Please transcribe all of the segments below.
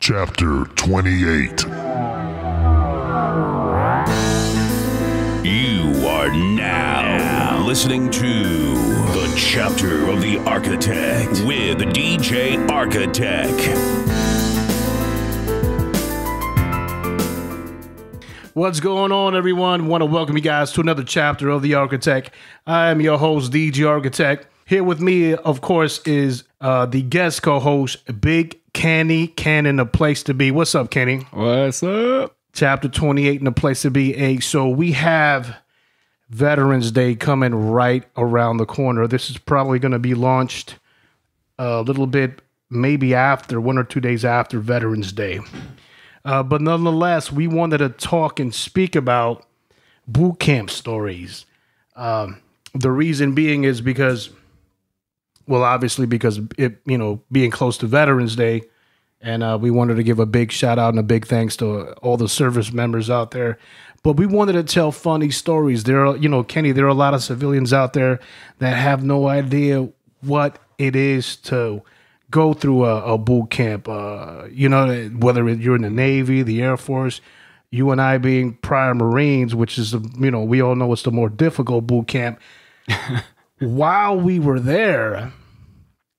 Chapter 28. You are now listening to the Chapter of the Architect with DJ Architect. What's going on, everyone? Want to welcome you guys to another chapter of The Architect. I am your host, DJ Architect. Here with me, of course, is the guest co-host, Big Kenny, Cannon, a place to be. What's up, Kenny? What's up? Chapter 28 and a place to be. So we have Veterans Day coming right around the corner. This is probably going to be launched a little bit, maybe after 1 or 2 days after Veterans Day. But nonetheless, we wanted to talk and speak about boot camp stories. The reason being is because, well, obviously because it, being close to Veterans Day, and we wanted to give a big shout out and a big thanks to all the service members out there. But we wanted to tell funny stories. There are, Kenny, there are a lot of civilians out there that have no idea what it is to go through a boot camp, whether you're in the Navy, the Air Force, you and I being prior Marines, which is, we all know it's the more difficult boot camp. While we were there,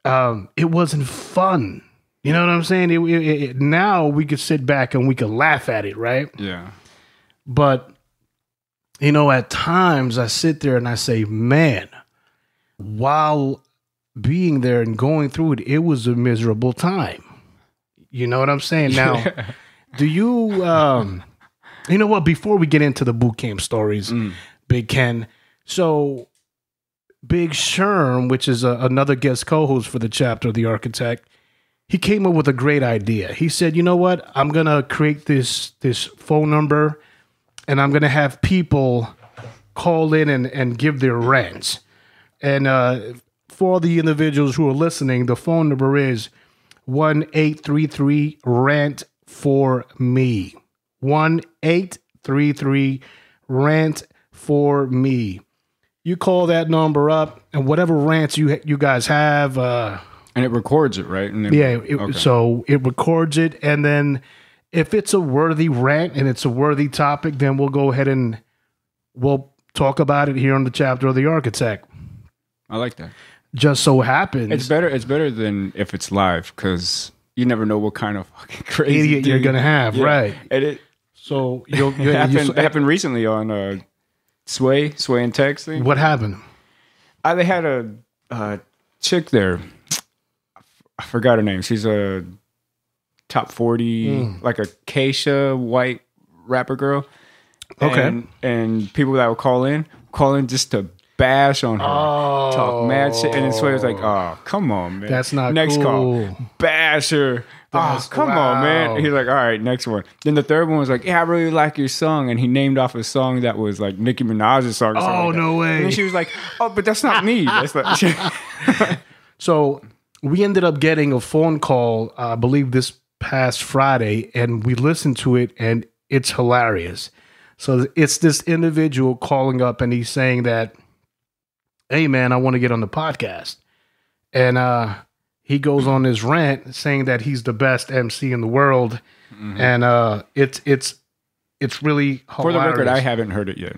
it wasn't fun. You know what I'm saying? Now we could sit back and we could laugh at it, right? Yeah. But, at times I sit there and I say, man, while being there and going through it, it was a miserable time. You know what I'm saying? Now, do you, you know what, before we get into the boot camp stories, Big Ken, so Big Sherm, which is another guest co-host for the Chapter of the Architect, he came up with a great idea. He said, you know what, I'm going to create this phone number and I'm going to have people call in and give their rants. And, for the individuals who are listening, the phone number is 1-833-RANT-FOR-ME. 1-833-RANT-FOR-ME. You call that number up, and whatever rants you guys have, and it records it, right? And then, So it records it, and then if it's a worthy rant and it's a worthy topic, then we'll go ahead and we'll talk about it here on the Chapter of the Architect. I like that. Just so happens it's better than if it's live, because you never know what kind of fucking crazy idiot dude you're gonna have, right? And it happened recently on Sway and Text thing. What happened? They had a chick there. I forgot her name. She's a top 40, like a Keisha white rapper girl. Okay, and people that would call in just to bash on her, talk mad shit, and then Sway was like, "Oh, come on, man, that's not next cool. call, bash her." Come on, man. He's like, "All right, next one." Then the third one was like, "Yeah, I really like your song," and he named off a song that was like Nicki Minaj's song. Oh, like no way! And then she was like, "Oh, but that's not me." That's like, So we ended up getting a phone call, I believe this past Friday, and we listened to it, and it's hilarious. So it's this individual calling up, and he's saying that, hey, man, I want to get on the podcast. And he goes on his rant saying that he's the best MC in the world. Mm-hmm. And it's really hilarious. For the record, I haven't heard it yet.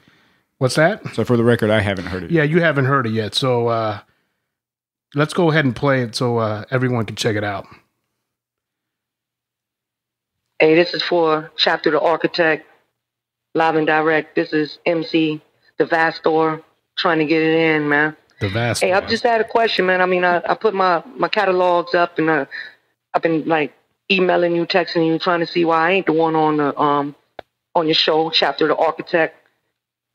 What's that? So for the record, I haven't heard it yet. Yeah, you haven't heard it yet. So let's go ahead and play it so everyone can check it out. Hey, this is for Chapter the Architect, live and direct. This is MC, the Vastor, trying to get it in, man. The Vastor. Hey, I've just had a question, man. I mean, I put my catalogs up, and I've been like emailing you, texting you, trying to see why I ain't the one on your show, Chapter the Architect.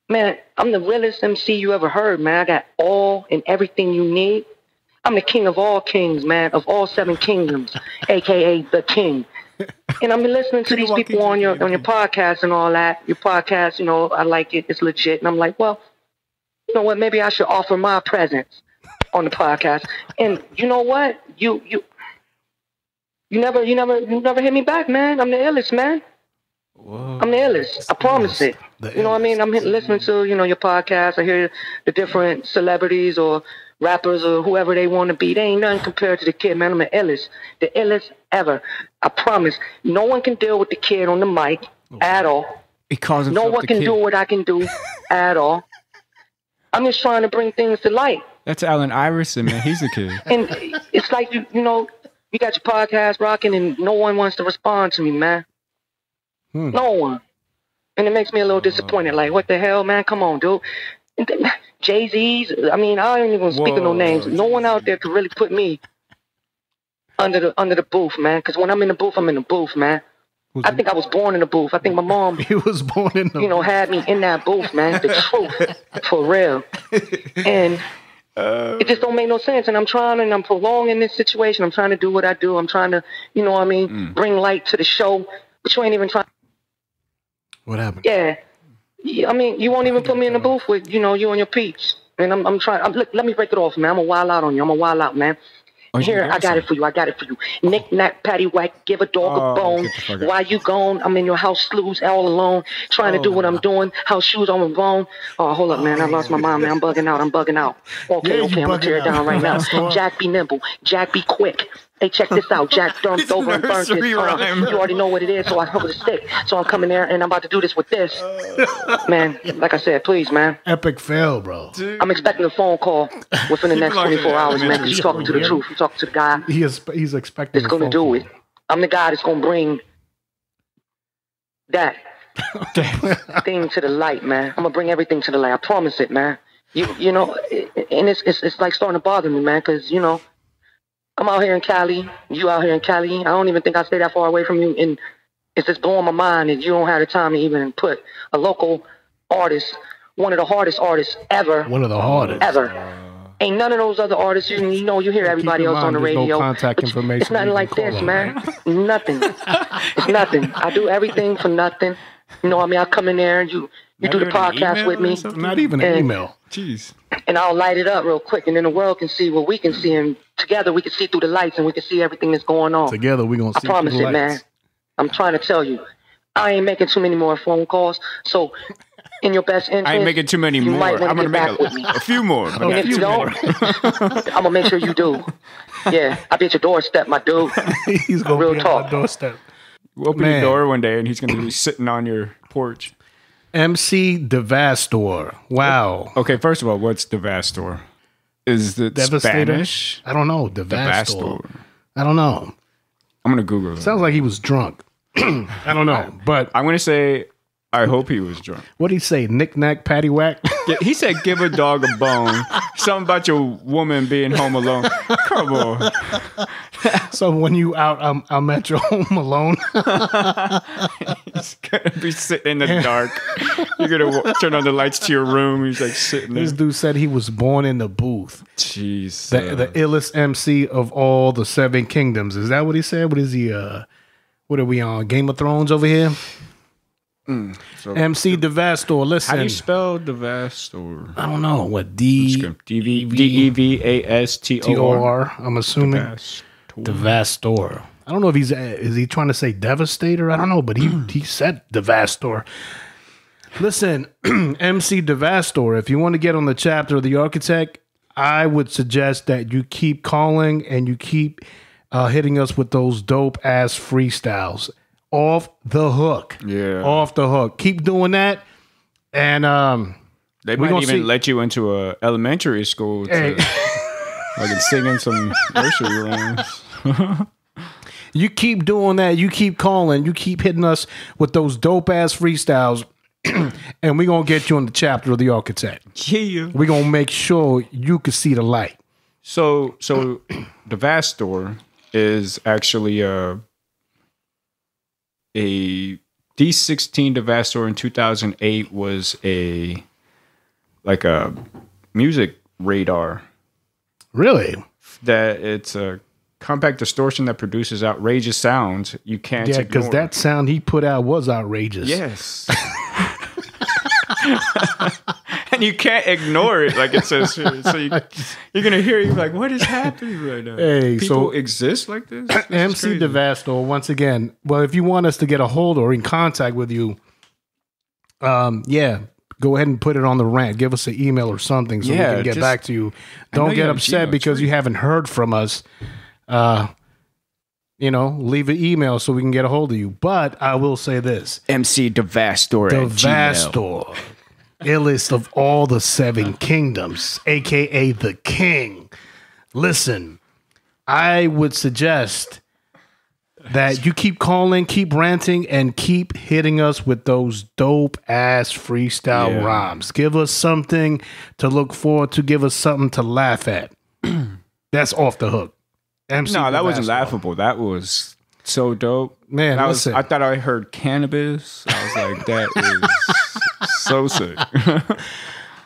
Man, I'm the realest MC you ever heard, man. I got all and everything you need. I'm the king of all kings, man, of all 7 kingdoms, a.k.a. the king. And I've been listening to these people on your podcast and all that. Your podcast, I like it. It's legit. And I'm like, well, you know what? Maybe I should offer my presence on the podcast. And you know what? You never hit me back, man. I'm the illest, man. Whoa. I'm the illest. I promise it. You know what I mean? I'm listening to, your podcast. I hear the different celebrities or rappers or whoever they want to be. They ain't nothing compared to the kid, man. I'm the illest ever. I promise. No one can deal with the kid on the mic at all. He calls No himself one the can kid. do what I can do at all. I'm just trying to bring things to light. That's Allen Iverson, man. He's the kid. And it's like, you know, you got your podcast rocking and no one wants to respond to me, man. No one. And it makes me a little disappointed. Like, what the hell, man? Come on, dude. Jay-Z's. I mean, I ain't even speaking no names. No one out there could really put me under the booth, man. Because when I'm in the booth, I'm in the booth, man. I think I was born in the booth. I think my mom, He was born in the had me in that booth, man. The truth, for real. And it just don't make no sense. And I'm prolonging this situation. I'm trying to do what I do. I'm trying to, you know what I mean, bring light to the show. But you ain't even trying. What happened? Yeah. I mean, you won't even put me in the booth with, you and your peeps. And I'm trying. Look, let me break it off, man. I'm going to wild out on you. I'm going to wild out, man. Here, I got it for you. Knick, knack, paddywhack, give a dog a bone. Why you gone? I'm in your house slews all alone, trying to do what I'm doing. House shoes on my bone. Oh, hold up, man. I lost my mind, man. I'm bugging out. Okay, I'm going to tear it down right now. Jack be nimble. Jack be quick. Hey, check this out. Jack dumped over and burnt this. You already know what it is, so I cover the stick. So I'm coming there, and I'm about to do this with this. Man, like I said, please, man. Epic fail, bro. I'm expecting a phone call within the next 24 hours, man, because he's talking to the truth. He's talking to the guy He's expecting that's going to do it. I'm the guy that's going to bring that thing to the light, man. I'm going to bring everything to the light. I promise it, man. You know, and it's like starting to bother me, man, because, I'm out here in Cali. You out here in Cali. I don't even think I stay that far away from you. And it's just blowing my mind that you don't have the time to even put a local artist, one of the hardest artists ever. One of the hardest. Ever. Ain't none of those other artists. You hear everybody else on the radio. No contact information. It's nothing like this, man. Nothing. It's nothing. I do everything for nothing. You know what I mean? I come in there and you do the podcast with me. Not even an email. Jeez. And I'll light it up real quick, and then the world can see what we can see, and together we can see through the lights, and we can see everything that's going on. Together we're going to see through the lights. I promise it, man. I'm trying to tell you. I ain't making too many more phone calls, so in your best interest, I ain't making too many more. Might I'm going to back make with me. a few more. But And if you don't, I'm going to make sure you do. Yeah, I'll be at your doorstep, my dude. He's going to be at my doorstep. We'll open the door one day, and he's going to be sitting on your porch. MC Devastor. Wow. Okay, first of all, what's Devastor? Is it Devastator? Spanish? I don't know. Devastor. I don't know. I'm going to Google it. Sounds like he was drunk. I don't know. But I'm going to say, I hope he was drunk. what did he say? Knick-knack, paddywhack? He said, give a dog a bone. Something about your woman being home alone. Come on. So when you out, I'm at your home alone. He's going to be sitting in the dark. You're going to turn on the lights to your room. He's like sitting there. This dude said he was born in the booth. Jeez. The illest MC of all the 7 kingdoms. Is that what he said? What is he? What are we on? Game of Thrones over here? So MC Devastor. Listen. how do you spell Devastor? I don't know. What? Devastor. Devastor. I'm assuming. Devastor. I don't know if is he trying to say devastator? I don't know, but he said Devastor. Listen, MC Devastor, if you want to get on the chapter of the Architect, I would suggest that you keep calling and you keep hitting us with those dope ass freestyles. Off the hook. Yeah. Off the hook. Keep doing that. And they might even let you into a elementary school to like singing some nursery rhymes. You keep doing that. You keep calling. You keep hitting us with those dope ass freestyles. And we're going to get you on the chapter of the Architect. Yeah. We're going to make sure you can see the light. So Devastor is actually a D16 Devastor in 2008 was a music radar. Really? That it's a compact distortion that produces outrageous sounds you can't ignore. Yeah, because that sound he put out was outrageous. Yes. And you can't ignore it, like it says here. So you're going to hear it, you're like, what is happening right now? Hey, people exist like this? MC Devastor, once again, well, if you want us to get a hold or in contact with you, go ahead and put it on the rant. Give us an email or something so we can get back to you. Don't get upset because you haven't heard from us. Leave an email so we can get a hold of you. But I will say this. MC Devastor. Devastor. Illest of all the 7 kingdoms, a.k.a. the king. Listen, I would suggest that you keep calling, keep ranting, and keep hitting us with those dope-ass freestyle rhymes. Give us something to look forward to. Give us something to laugh at. That's off the hook. MC no, that Devastor. wasn't laughable. That was so dope. Man, I thought I heard cannabis. I was like, that is so sick.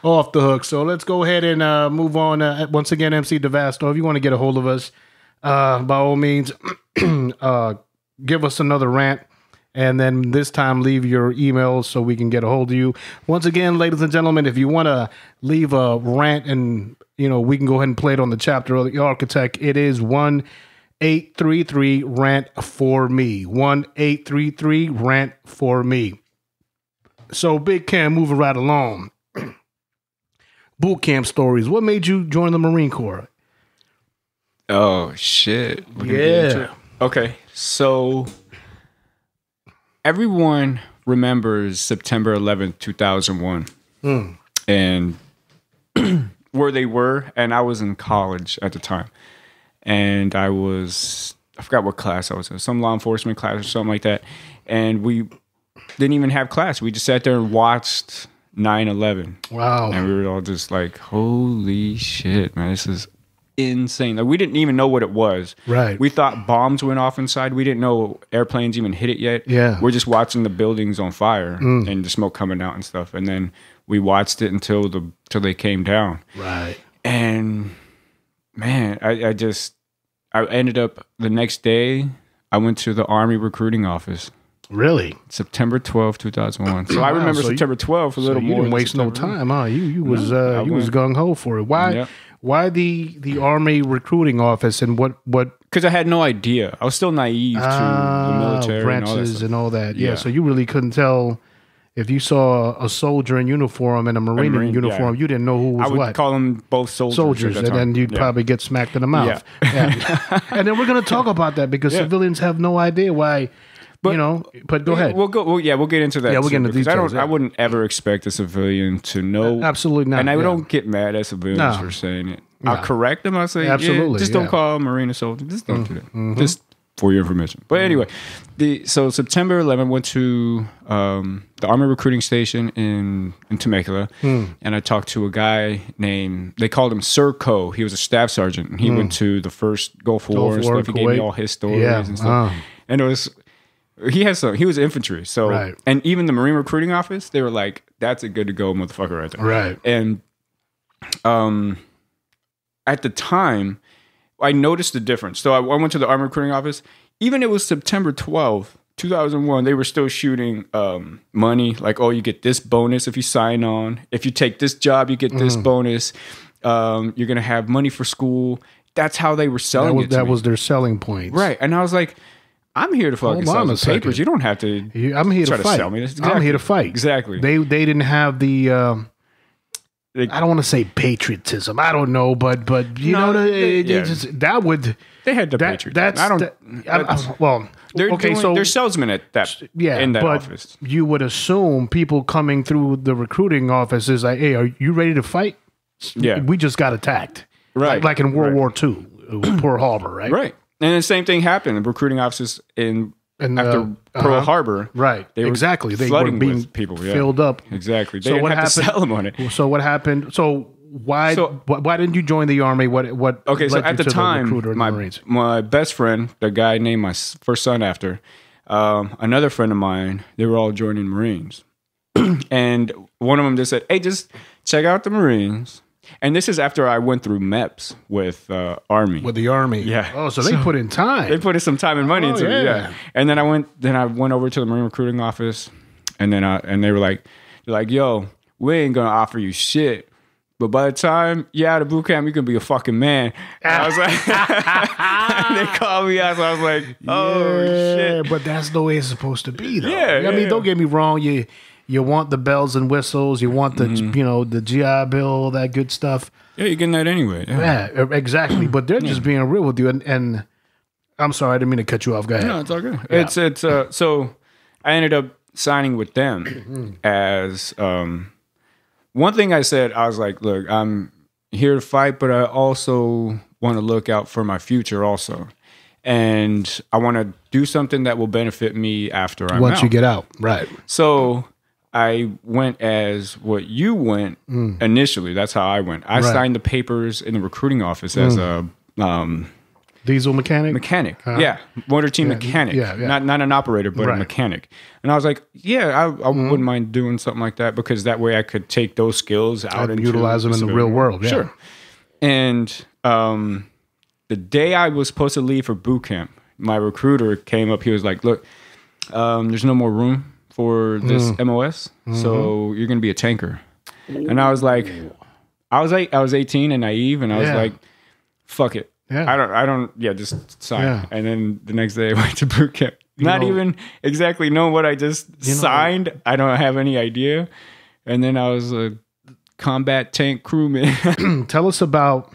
Off the hook. So let's go ahead and move on. Once again, MC Devastor, if you want to get a hold of us, by all means, give us another rant. And then this time, leave your emails so we can get a hold of you. Once again, ladies and gentlemen, if you want to leave a rant and, we can go ahead and play it on the chapter of the Architect, it is 1-833-RANT-FOR-ME. 1-833-RANT-FOR-ME. So, Big Cam, moving right along. Boot camp stories. What made you join the Marine Corps? Oh, shit. Yeah. Okay, so everyone remembers September 11th, 2001. And where they were, and I was in college at the time. And I forgot what class I was in, some law enforcement class or something like that. And we didn't even have class. We just sat there and watched 9/11. Wow. And we were all just like, holy shit, man, this is insane. Like, we didn't even know what it was. Right. We thought bombs went off inside. We didn't know airplanes even hit it yet. Yeah. We're just watching the buildings on fire and the smoke coming out and stuff. And then we watched it until they came down. Right. And man, I ended up the next day, I went to the Army recruiting office. Really? September 12th, 2001. So I remember September 12th a little more. You didn't waste no time, huh? You was gung ho for it. Why? Yep. Why the Army recruiting office and what? Because I had no idea. I was still naive to the military branches and all that stuff. Yeah, so you really couldn't tell if you saw a soldier in uniform and a Marine in uniform. Yeah. You didn't know who was what. I would call them both soldiers, and then you'd probably get smacked in the mouth. Yeah. And then we're going to talk about that because civilians have no idea why. But go ahead. We'll get into that. Yeah, we'll get into details. I wouldn't ever expect a civilian to know. Absolutely not. And I don't get mad at civilians for saying it. No. I'll correct them. I'll say, absolutely, just don't call Marine a soldier. Just don't do that. Just for your information. But anyway, so September 11th, went to the Army recruiting station in Temecula, and I talked to a guy named, they called him Sir Co. He was a staff sergeant, and he went to the first Gulf War and stuff. He gave me all his stories and stuff. And it was... He was infantry, so and even the Marine recruiting office, they were like, "That's a good to go motherfucker right there." Right. And at the time, I noticed the difference. So I went to the Army recruiting office. Even it was September 12th, 2001. They were still shooting money, like, "Oh, you get this bonus if you sign on. If you take this job, you get this bonus. You're gonna have money for school." That's how they were selling it. That was their selling point, right? And I was like, I'm here to fucking sell the papers. You don't have to. I'm here to fight. Sell me this. Exactly. I'm here to fight. Exactly. They didn't have the. I don't want to say patriotism. I don't know, but you know that would. They had the patriotism. They're salesmen at that. Yeah, in that but office. You would assume people coming through the recruiting office is like, "Hey, are you ready to fight?" Yeah, we just got attacked. Right, like in World War II, Pearl Harbor. Right. Right. And the same thing happened in recruiting offices after Pearl Harbor. Right. They were they flooding were being with people, filled up. Exactly. They didn't have to sell them on it. So what happened? So why didn't you join the Army? What okay, so at the time, Marines? My best friend, the guy I named my first son after, another friend of mine, they were all joining Marines. And one of them just said, "Hey, just check out the Marines." And this is after I went through MEPS with Army. With the Army. Yeah. Oh, so they put in time. They put in some time and money into it. Yeah. And then I went over to the Marine recruiting office, and then and they were like, "Yo, we ain't gonna offer you shit, but by the time you're out of boot camp, you can be a fucking man. And I was like, they called me out, so I was like, oh shit. But that's the way it's supposed to be, though. Yeah, I mean, don't get me wrong. You want the bells and whistles. You want the the GI Bill, all that good stuff. Yeah, you're getting that anyway. Yeah, exactly. But they're just being real with you. And I'm sorry, I didn't mean to cut you off. Go ahead. No, it's all good. Yeah. It's so I ended up signing with them as one thing I said. I was like, look, I'm here to fight, but I also want to look out for my future also. And I want to do something that will benefit me after I'm Once out. you get out. Right. So I went as what you went initially. That's how I went. I signed the papers in the recruiting office as a Diesel mechanic? Yeah, motor team mechanic. Yeah. Not an operator, but a Right. mechanic. And I was like, I wouldn't mind doing something like that because that way I could take those skills out And and utilize them in the real world. Yeah. Sure. And the day I was supposed to leave for boot camp, my recruiter came up. He was like, look, there's no more room for this MOS, so you're going to be a tanker. And I was like, I was 18 and naive, and I was like, fuck it. Yeah. I don't, just sign. Yeah. And then the next day I went to boot camp. Not even exactly knowing what I just signed. I don't have any idea. And then I was a combat tank crewman. Tell us about,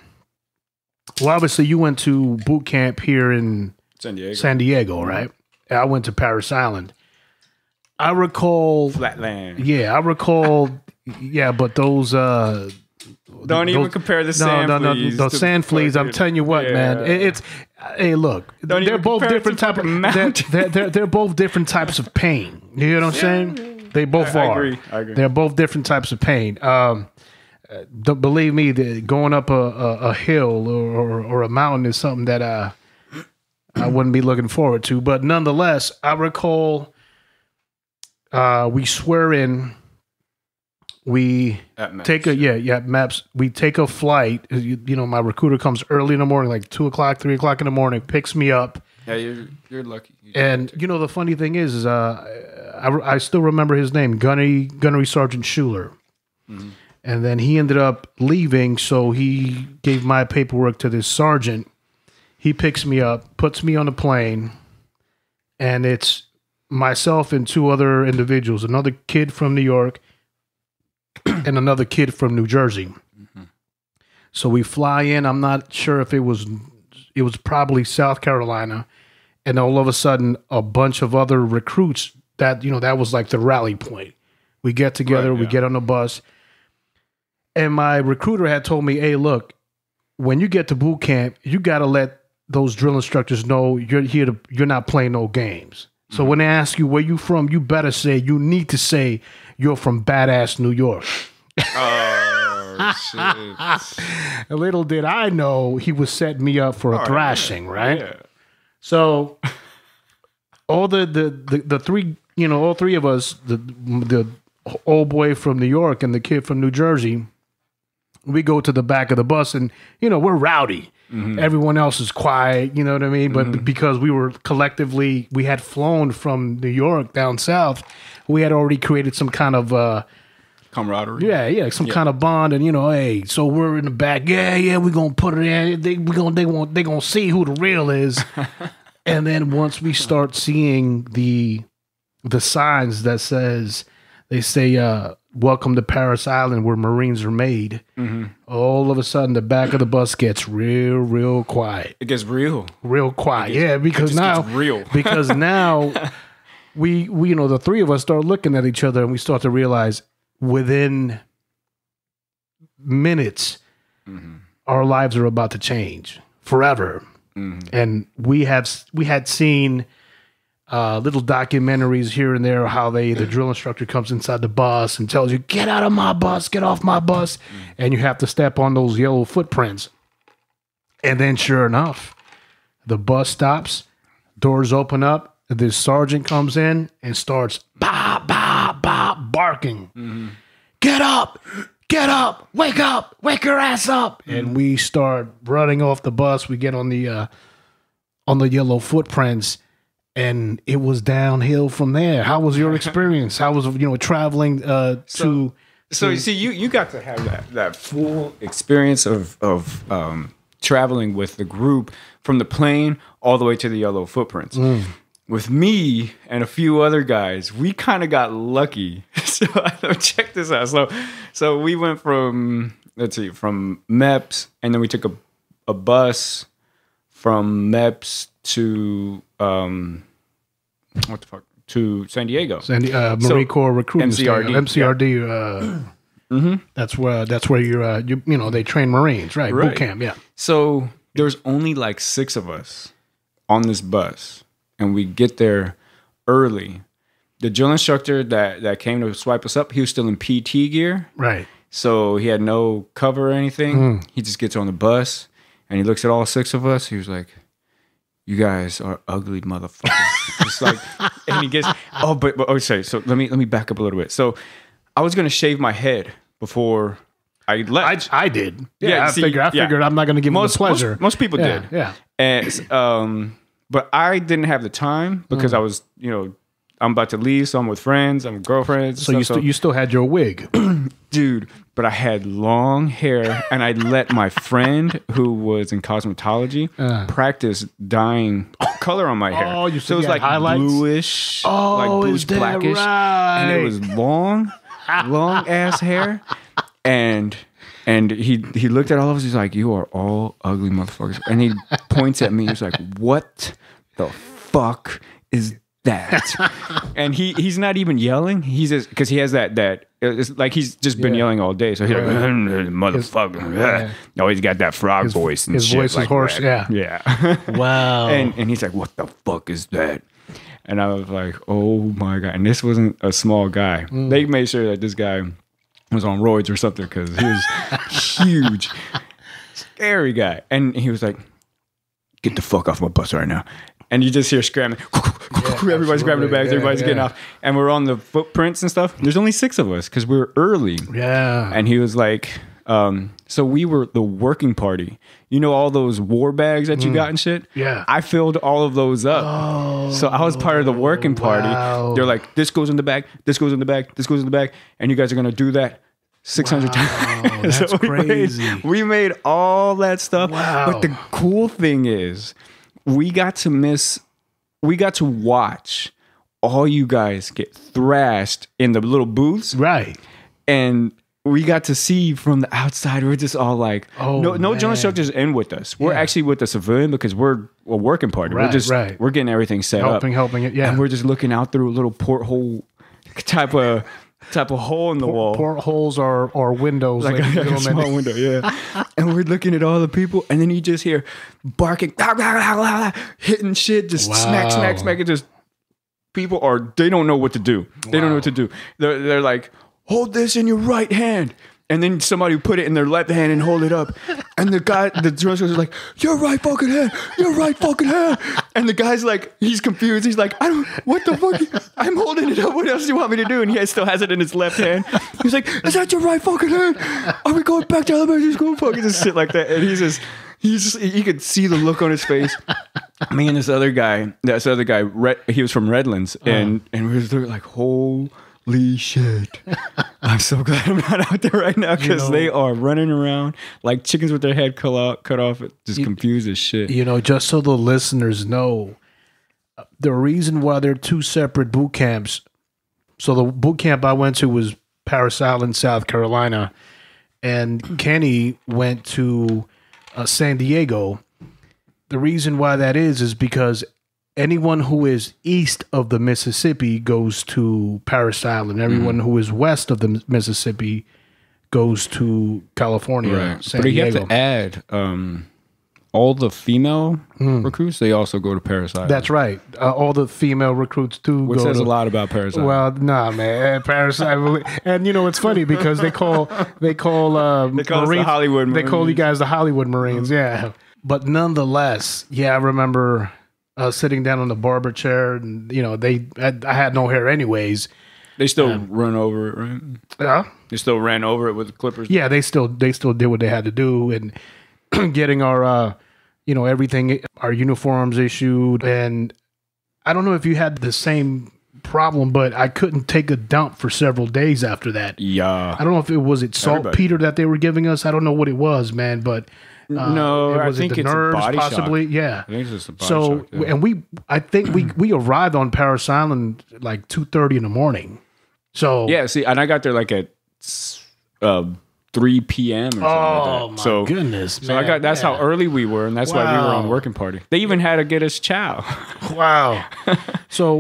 well, obviously you went to boot camp here in San Diego, right? I went to Paris Island. I recall. Flatland. Yeah, I recall. Yeah, but those. Don't even compare the sand fleas. Those sand fleas. I'm telling you what, man. It's hey, look, they're both different type of. They're both different types of pain. You know what I'm saying? They both are. I agree. They're both different types of pain. Don't believe me. Going up a hill or a mountain is something that I wouldn't be looking forward to. But nonetheless, I recall we swear in. We take maps. We take a flight. You know, my recruiter comes early in the morning, like 2 o'clock, 3 o'clock in the morning, picks me up. Yeah, you're lucky. And you know, the funny thing is I still remember his name, Gunnery Sergeant Schuler. Mm-hmm. And then he ended up leaving, so he gave my paperwork to this sergeant. He picks me up, puts me on a plane, and it's myself and two other individuals, another kid from New York and another kid from New Jersey. Mm-hmm. So we fly in. I'm not sure if it was probably South Carolina. And all of a sudden, a bunch of other recruits that was like the rally point. We get together, we get on the bus. And my recruiter had told me, hey, look, when you get to boot camp, you got to let those drill instructors know you're not playing no games. So when they ask you where you from, you need to say you're from badass New York. Oh, shit. Little did I know he was setting me up for a thrashing, right? Yeah. So all the three, all three of us, the old boy from New York and the kid from New Jersey, we go to the back of the bus and, we're rowdy. Mm-hmm. Everyone else is quiet, you know what I mean? But because we had flown from New York down south, we had already created some kind of camaraderie. Yeah, some kind of bond, and hey, so we're in the back. Yeah, we're gonna put it in. They gonna see who the real is. And then once we start seeing the signs that say welcome to Paris Island, where Marines are made. Mm-hmm. All of a sudden, the back of the bus gets real quiet. It gets real quiet. Because now, because now we the three of us start looking at each other and we start to realize within minutes, our lives are about to change forever. Mm-hmm. And we had seen little documentaries here and there, how the drill instructor comes inside the bus and tells you, get out of my bus, get off my bus. And you have to step on those yellow footprints. And then sure enough, the bus stops, doors open up, this sergeant comes in and starts barking. Mm-hmm. Get up, wake your ass up. Mm-hmm. And we start running off the bus. We get on the yellow footprints. And it was downhill from there. How was your experience? How was traveling to So you see, you got to have that full experience of traveling with the group from the plane all the way to the yellow footprints. With me and a few other guys, we kind of got lucky. So check this out. So we went from MEPS, and then we took a bus from MEPS to to San Diego. Marine Corps recruiting MCRD. MCRD. That's where you're they train Marines, right? Boot camp, yeah. So there's only like 6 of us on this bus, and we get there early. The drill instructor that came to swipe us up, he was still in PT gear, right? So he had no cover or anything. He just gets on the bus and he looks at all 6 of us. He was like, "You guys are ugly motherfuckers." Just like, and he gets, sorry. So let me back up a little bit. So I was gonna shave my head before I left. I did. Yeah, I figured I'm not gonna give him the pleasure. Most people did. Yeah. And but I didn't have the time because I was, I'm about to leave, so I'm with friends, I'm with girlfriends. So you still had your wig, dude. But I had long hair, and I let my friend who was in cosmetology practice dyeing color on my hair. Oh, so it was like highlights? Bluish, like bluish blackish, right? and it was long ass hair, and he looked at all of us. He's like, "You are all ugly motherfuckers," and he points at me. He's like, "What the fuck is that?" And he's not even yelling. He's just because he has that it's like he's just been yelling all day. So he's like, "Motherfucker." No, he's got that frog voice and his shit. voice is like hoarse. that. Yeah. Wow. And he's like, "What the fuck is that?" And I was like, "Oh my god!" And this wasn't a small guy. They made sure that this guy was on roids or something because he was huge, scary guy. And he was like, "Get the fuck off my bus right now!" And you just hear scrambling. Everybody's grabbing their bags. Everybody's getting off. And we're on the footprints and stuff. There's only 6 of us because we were early. Yeah. And he was like, so we were the working party. You know all those war bags that you got and shit? Yeah. I filled all of those up. Oh, so I was part of the working party. Wow. They're like, this goes in the bag, this goes in the bag, this goes in the bag. And you guys are going to do that 600 times. That's crazy. We made all that stuff. Wow. But the cool thing is, we got to watch all you guys get thrashed in the little booths. Right. And we got to see from the outside, we're just all like, no man. drill instructors in with us. We're actually with the civilian because we're a working party. Right, we're getting everything set up. Helping it, yeah. And we're just looking out through a little porthole type of hole in the wall. Portholes are windows. Like a small window, yeah. And we're looking at all the people, and then you just hear barking, hitting shit, just smack. And just people they don't know what to do. They don't know what to do. They're like, hold this in your right hand. And then somebody put it in their left hand and hold it up. And the drill instructor is like, your right fucking hand. And the guy's like, he's confused. He's like, what the fuck? I'm holding it up. What else do you want me to do? And he still has it in his left hand. He's like, is that your right fucking hand? Are we going back to elementary school? Fucking just shit like that. And you could see the look on his face. Me and this other guy, he was from Redlands. And we were just like, holy shit. I'm so glad I'm not out there right now because they are running around like chickens with their head cut off, just confused as shit. Just so the listeners know, the reason why they're 2 separate boot camps. So the boot camp I went to was Parris Island, South Carolina, and Kenny went to San Diego. The reason why that is because anyone who is east of the Mississippi goes to Parris Island. Everyone who is west of the Mississippi goes to California. Right. San But you Diego. have to add all the female recruits. They also go to Parris Island. That's right. All the female recruits too. Which says a lot about Parris Island. Well, nah, man. Parris Island. And it's funny because they call Marines, the Hollywood Marines. They call you guys the Hollywood Marines. Yeah. But nonetheless, I remember sitting down on the barber chair, and I had no hair anyways. They still run over it, right? Yeah, they still ran over it with the clippers. Yeah, they still did what they had to do, and getting our everything, our uniforms issued. And I don't know if you had the same problem, but I couldn't take a dump for several days after that. Yeah. I don't know if it was saltpeter that they were giving us. I don't know what it was, man, but no, I think it's nerves, a body possibly. shock. Yeah. I think it's just a body shock. Yeah. And I think we arrived on Paris Island like 2:30 in the morning. So yeah, see, and I got there like at 3 p.m. or something like that. My goodness, man. So that's how early we were, and that's why we were on working party. They even had to get us chow. Wow. So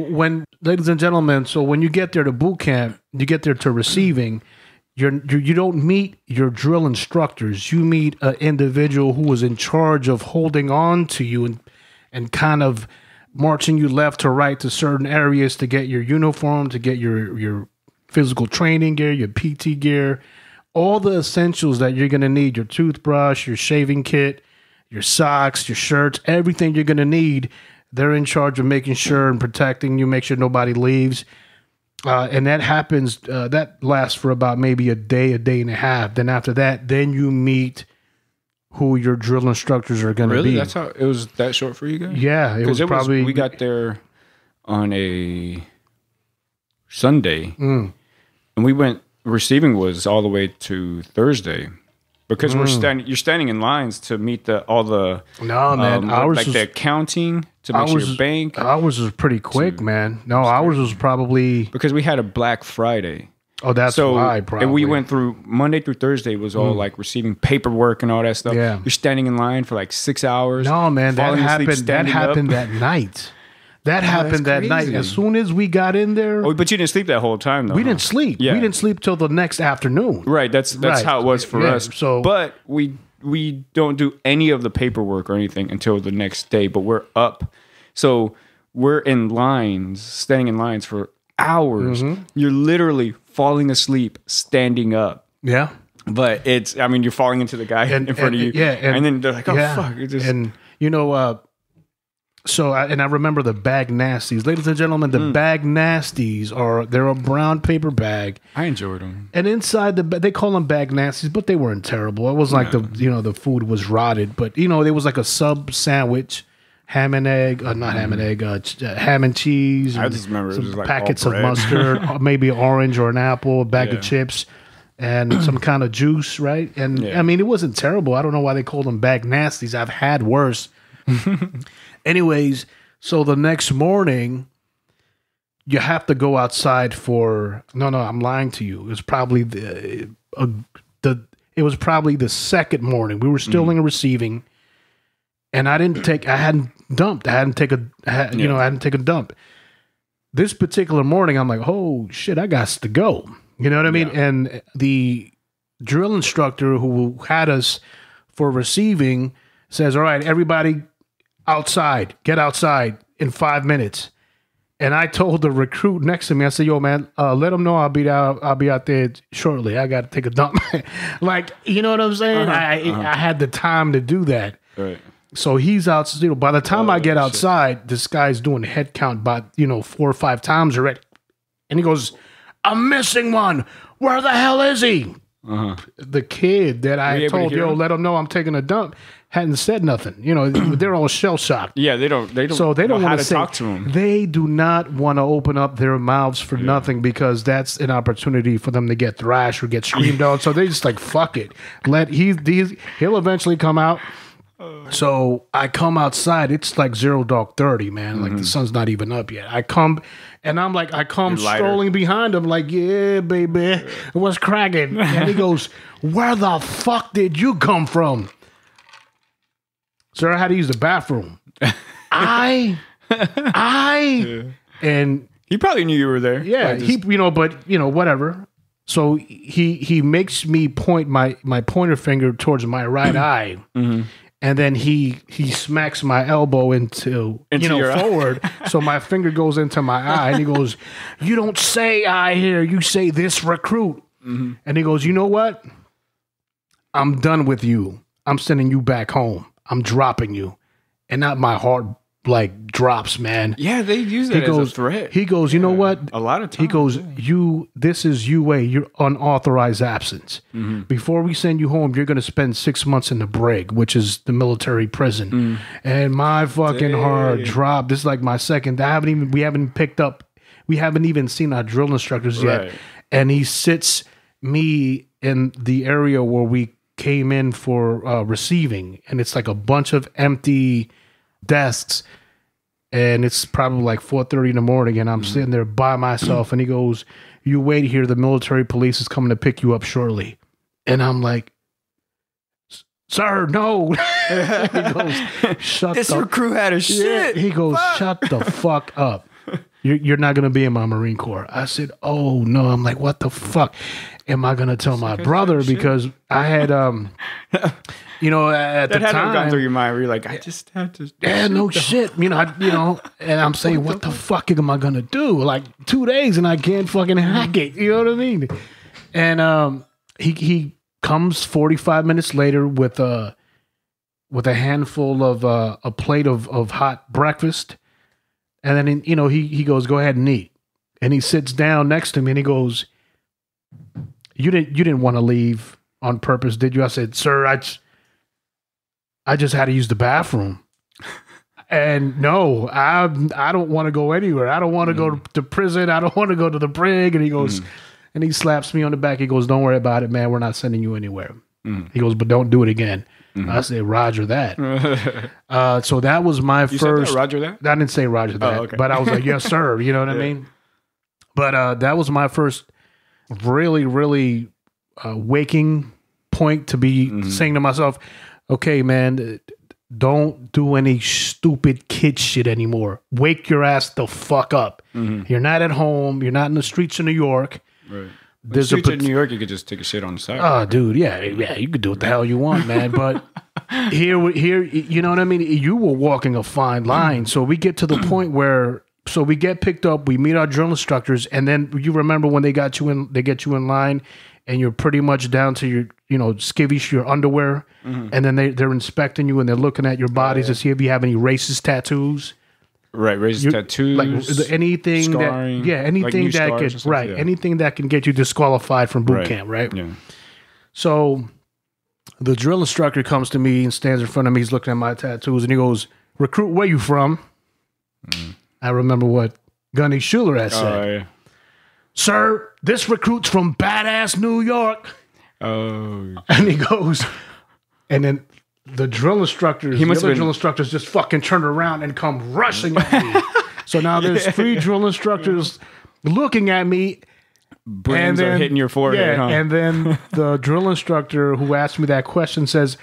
ladies and gentlemen, when you get there to boot camp, you get there to receiving, you don't meet your drill instructors. You meet an individual who was in charge of holding on to you and kind of marching you left to right to certain areas to get your uniform, to get your physical training gear, your PT gear, all the essentials that you're going to need, your toothbrush, your shaving kit, your socks, your shirts, everything you're going to need. They're in charge of making sure and protecting you, make sure nobody leaves. And that happens, that lasts for about maybe a day and a half. Then after that, then you meet who your drill instructors are going to be. Really? That's how it was that short for you guys? Yeah. It was probably... we got there on a Sunday, and we went, receiving was all the way to Thursday. Because you're standing in lines to meet all the ours like the accounting to make sure your bank. Ours was pretty quick, man. No, ours was probably because we had a Black Friday. Oh, that's why. Probably. And we went through Monday through Thursday was all like receiving paperwork and all that stuff. Yeah, you're standing in line for like 6 hours. No, man, that happened that night. That happened that night. As soon as we got in there. Oh, but you didn't sleep that whole time, though. We didn't sleep. Yeah. We didn't sleep till the next afternoon. Right. That's how it was for us. So, but we don't do any of the paperwork or anything until the next day. But we're up. So we're in lines, standing in lines for hours. Mm-hmm. You're literally falling asleep, standing up. Yeah. But you're falling into the guy in front of you. Yeah. And then they're like, oh, fuck. And, So I remember the bag nasties, ladies and gentlemen. The bag nasties they're a brown paper bag. I enjoyed them. And inside they call them bag nasties, but they weren't terrible. It wasn't like the food was rotted, but there was like a sub sandwich, ham and egg, not ham and egg, ham and cheese. I just remember some it was like packets of mustard, maybe an orange or an apple, a bag of chips, and some kind of juice, right? And it wasn't terrible. I don't know why they called them bag nasties. I've had worse. Anyways, so the next morning, you have to go outside for. No, I'm lying to you. It was probably the second morning. We were still in receiving, and I hadn't dumped. I hadn't taken a dump. This particular morning, I'm like, oh shit, I got to go. You know what I mean? And the drill instructor who had us for receiving says, "All right, everybody." Get outside in 5 minutes. And I told the recruit next to me, I said, yo, man, let them know I'll be out there shortly. I got to take a dump. Like, you know what I'm saying? I had the time to do that. Right. So he's out, by the time I get outside, this guy's doing head count about, 4 or 5 times already. And he goes, I'm missing one. Where the hell is he? The kid that I told, let him know I'm taking a dump, hadn't said nothing. They're all shell shocked. Yeah, they don't. So they don't want to talk to him. They do not want to open up their mouths for nothing because that's an opportunity for them to get thrashed or get screamed on. So they just like fuck it. He'll eventually come out. So I come outside. It's like 0:30, man. Like the sun's not even up yet. I come strolling behind him like, yeah, baby, what's cracking? And he goes, where the fuck did you come from? Sir, I had to use the bathroom. And he probably knew you were there. Yeah, whatever. So he makes me point my pointer finger towards my right eye. Mm-hmm. And then he smacks my elbow into forward. So my finger goes into my eye. And he goes, you don't say I here. You say this recruit. Mm-hmm. And he goes, you know what? I'm done with you. I'm sending you back home. I'm dropping you. And not my heart drops, man. Yeah, they use it as a threat. He goes, you know what? A lot of times. He goes, this is UA, your unauthorized absence. Mm-hmm. Before we send you home, you're going to spend 6 months in the brig, which is the military prison. Mm. And my fucking heart dropped. This is like my second. We haven't picked up we haven't even seen our drill instructors yet. Right. And he sits me in the area where we came in for receiving, and it's like a bunch of empty desks, and it's probably like 4:30 in the morning, and I'm sitting there by myself, and he goes, "You wait here, the military police is coming to pick you up shortly." And I'm like, "Sir, no." He goes, "Shut This the recruit had a shit. He goes, "Shut the fuck up. You're not going to be in my Marine Corps." I said, "Oh no." I'm like, "What the fuck am I going to tell my brother?" Because I had, you know, at the That hadn't gone through time, your mind where you're like, I just had to. yeah, no shit. You know, and I'm saying, what the fuck am I going to do? Like 2 days and I can't fucking hack it. You know what I mean? And he comes 45 minutes later with a handful of a plate of hot breakfast. And then, you know, he goes, "Go ahead and eat." And he sits down next to me and he goes, You didn't want to leave on purpose, did you?" I said, "Sir, I just had to use the bathroom." And no, I don't want to go anywhere. I don't want to go to prison. I don't want to go to the brig. And he goes, and he slaps me on the back. He goes, "Don't worry about it, man. We're not sending you anywhere." He goes, "But don't do it again." I said, "Roger that." So that was my You first. said that, Roger that? I didn't say Roger that, okay. but I was like, "Yes, sir." You know what I mean? But that was my first really, really waking point to be saying to myself, "Okay, man, don't do any stupid kid shit anymore. Wake your ass the fuck up. You're not at home. You're not in the streets of New York." Right. There's Streets in New York, you could just take a shit on the side. Oh, dude, yeah, you could do what the hell you want, man. But here, you know what I mean? You were walking a fine line. So we get to the point where, so we get picked up, we meet our drill instructors, and then you remember when they get you in line, and you're pretty much down to your, you know, skivvies, your underwear, and then they're inspecting you and they're looking at your bodies to see if you have any racist tattoos. Right, racist tattoos, like anything scarring, that, anything like that can, anything that can get you disqualified from boot camp, right? Yeah. So the drill instructor comes to me and stands in front of me. He's looking at my tattoos and he goes, "Recruit, where you from?" I remember what Gunny Schuler had said. "Sir, this recruit's from badass New York." Oh. And he goes, and then the drill instructors, drill instructors just fucking turn around and come rushing at me. So now there's 3 drill instructors looking at me. Brains are hitting your forehead, huh? And then the drill instructor who asked me that question says,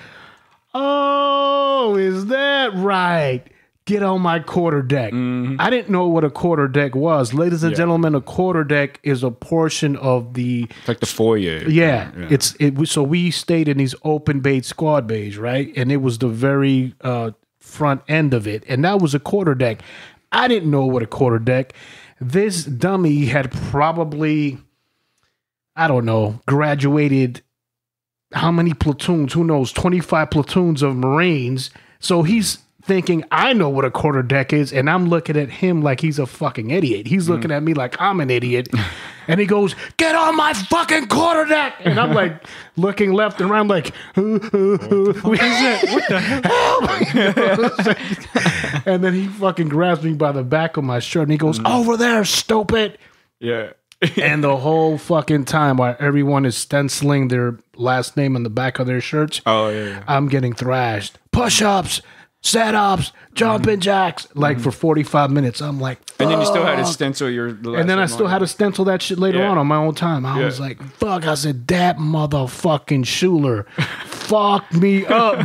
"Oh, is that right? Get on my quarter deck." I didn't know what a quarter deck was. Ladies and gentlemen, a quarter deck is a portion of the... It's like the foyer. Yeah. So we stayed in these open bay squad bays, right? And it was the very front end of it. And that was a quarter deck. I didn't know what a quarter deck. This dummy had probably, I don't know, graduated how many platoons? Who knows? 25 platoons of Marines. So he's thinking I know what a quarter deck is, and I'm looking at him like he's a fucking idiot. He's looking at me like I'm an idiot. And he goes, "Get on my fucking quarter deck!" And I'm like looking left and right, like, what the hell? And then he fucking grabs me by the back of my shirt and he goes, "Over there, stupid!" Yeah. And the whole fucking time while everyone is stenciling their last name on the back of their shirts, I'm getting thrashed. Push-ups, set-ups, jumping jacks, like for 45 minutes. I'm like, fuck. And then you still had to stencil your... And then I still had to stencil that shit later on my own time. I was like, fuck. I said, that motherfucking Schuler fucked me up.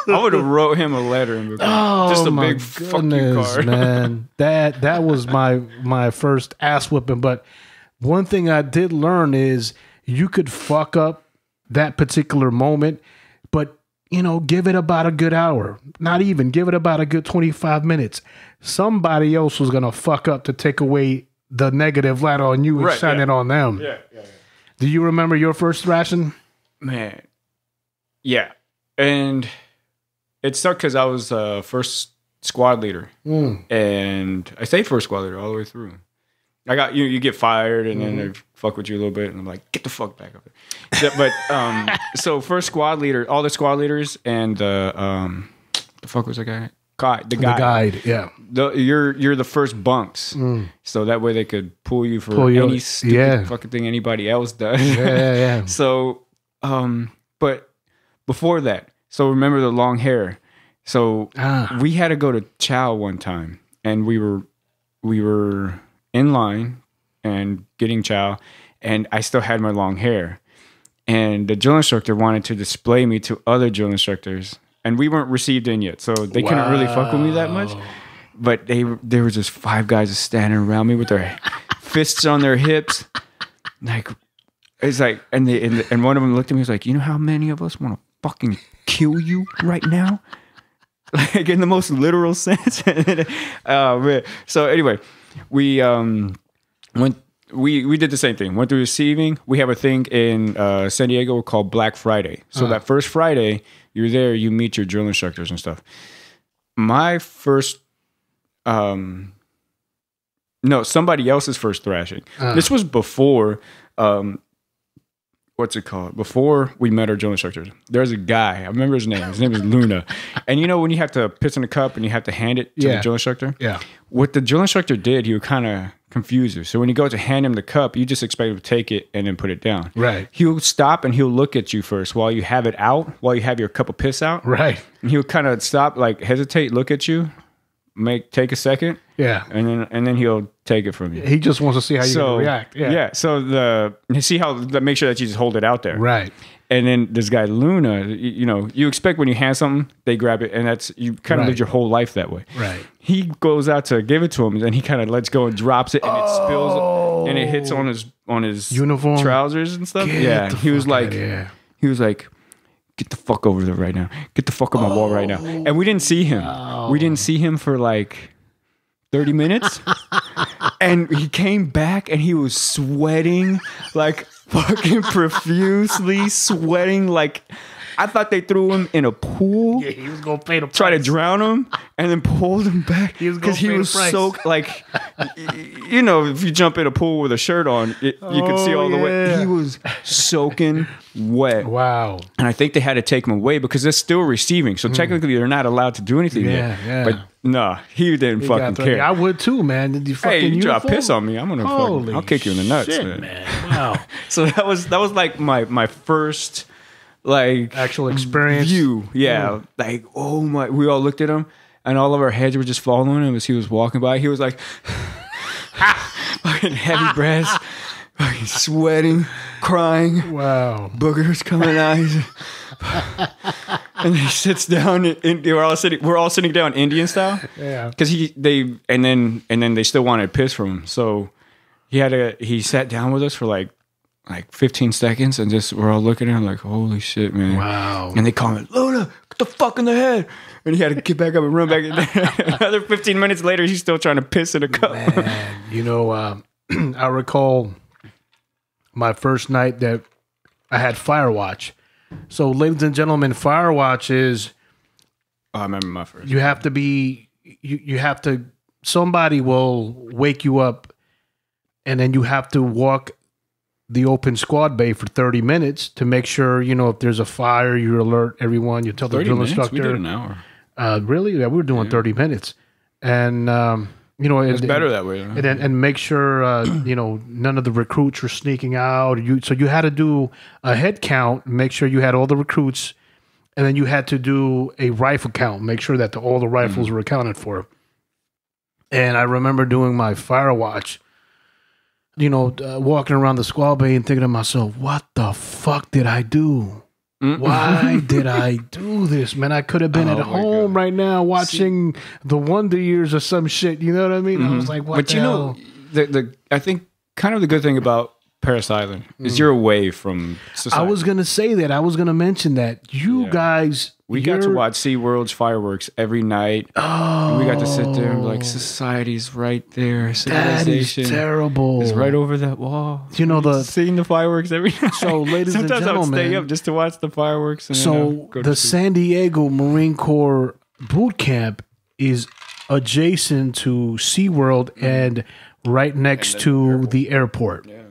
I would have wrote him a letter and just a big fuck you card. Man. That was my first ass whipping. But one thing I did learn is you could fuck up that particular moment, but you know, give it about a good hour. Not even. Give it about a good 25 minutes. Somebody else was going to fuck up to take away the negative light on you and shine it on them. Yeah. Do you remember your first thrashing? Man. Yeah. And it sucked because I was first squad leader. And I stayed first squad leader all the way through. I got you get fired and then they fuck with you a little bit and I'm like, get the fuck back up there. But so first squad leader, all the squad leaders and the fuck was that guy? guide. The guide, yeah. You're the first bunks, so that way they could pull you for any stupid fucking thing anybody else does. Yeah. So, but before that, so remember the long hair. So we had to go to chow one time, and we were in line and getting chow, and I still had my long hair, and the drill instructor wanted to display me to other drill instructors. And we weren't received in yet, so they couldn't really fuck with me that much. But there were just 5 guys just standing around me with their fists on their hips, like it's like, and one of them looked at me, was like, you know how many of us want to fucking kill you right now, like in the most literal sense. So anyway, we went. We did the same thing. Went through receiving. We have a thing in San Diego called Black Friday. So that first Friday, you're there, you meet your drill instructors and stuff. My first, somebody else's first thrashing. This was before, what's it called? Before we met our drill instructors. There's a guy, I remember his name. His name is Luna. And you know when you have to piss in a cup and you have to hand it to the drill instructor? Yeah. What the drill instructor did, he would kind of confuse you. So when you go to hand him the cup, you just expect him to take it and then put it down. Right. He'll stop and he'll look at you first while you have it out, while you have your cup of piss out. Right. And he'll kind of stop, like hesitate, look at you, take a second. Yeah. And then he'll take it from you. He just wants to see how you're going to react. Yeah. So make sure that you just hold it out there. Right. And then this guy Luna, you expect when you hand something, they grab it, and that's you kind of live your whole life that way. Right. He goes out to give it to him, and then he kind of lets go and drops it, and it spills, and it hits on his uniform, trousers and stuff. He was like, get the fuck over there right now. Get the fuck on my wall right now. And we didn't see him. We didn't see him for like 30 minutes. And he came back and he was sweating like fucking profusely, sweating like I thought they threw him in a pool. Yeah, he was gonna pay the price. Try to drown him and then pulled him back because he was soaked. Like, if you jump in a pool with a shirt on, you can see all the way. He was soaking wet. Wow. And I think they had to take him away because they're still receiving. So technically, they're not allowed to do anything yet. Yeah. But no, he didn't fucking care. I would too, man. Did you fucking you drop piss on me, I'm gonna I'll kick you in the nuts, shit, man. Wow. So that was like my first like actual experience view. Yeah. Like, oh my, we all looked at him and all of our heads were just following him as he was walking by. He was like fucking heavy breaths, fucking sweating, crying. Wow. Boogers coming out. And he sits down and we're all sitting down Indian style. Yeah. Because and then they still wanted piss from him. So he sat down with us for like 15 seconds and just we're all looking at him like, holy shit, man. Wow. And they call him, Luna, get the fuck in the head. And he had to get back up and run back in there. Another 15 minutes later, he's still trying to piss in a cup. Man, I recall my first night that I had Firewatch. So, ladies and gentlemen, Firewatch is... I remember my first. You have to be... You have to... Somebody will wake you up and then you have to walk the open squad bay for 30 minutes to make sure, if there's a fire, you alert everyone. You tell the drill instructor. We did an hour. Really? Yeah, we were doing 30 minutes. And, it's better that way. And make sure, none of the recruits were sneaking out. So you had to do a head count, make sure you had all the recruits, and then you had to do a rifle count, make sure that all the rifles were accounted for. And I remember doing my Firewatch, walking around the squad bay and thinking to myself, what the fuck did I do? Why did I do this, man? I could have been at home right now watching the Wonder Years or some shit. You know what I mean? I was like, what the hell? I think kind of the good thing about Paris Island is you're away from society. I was going to say that. I was going to mention that. You guys... We got to watch SeaWorld's fireworks every night. Oh. And we got to sit there and be like, society's right there. Civilization that is terrible. It's right over that wall. Seeing the fireworks every night. So, ladies and gentlemen. Sometimes I would stay up just to watch the fireworks. And so, the San Diego Marine Corps Boot Camp is adjacent to SeaWorld and right next to the airport. Yeah.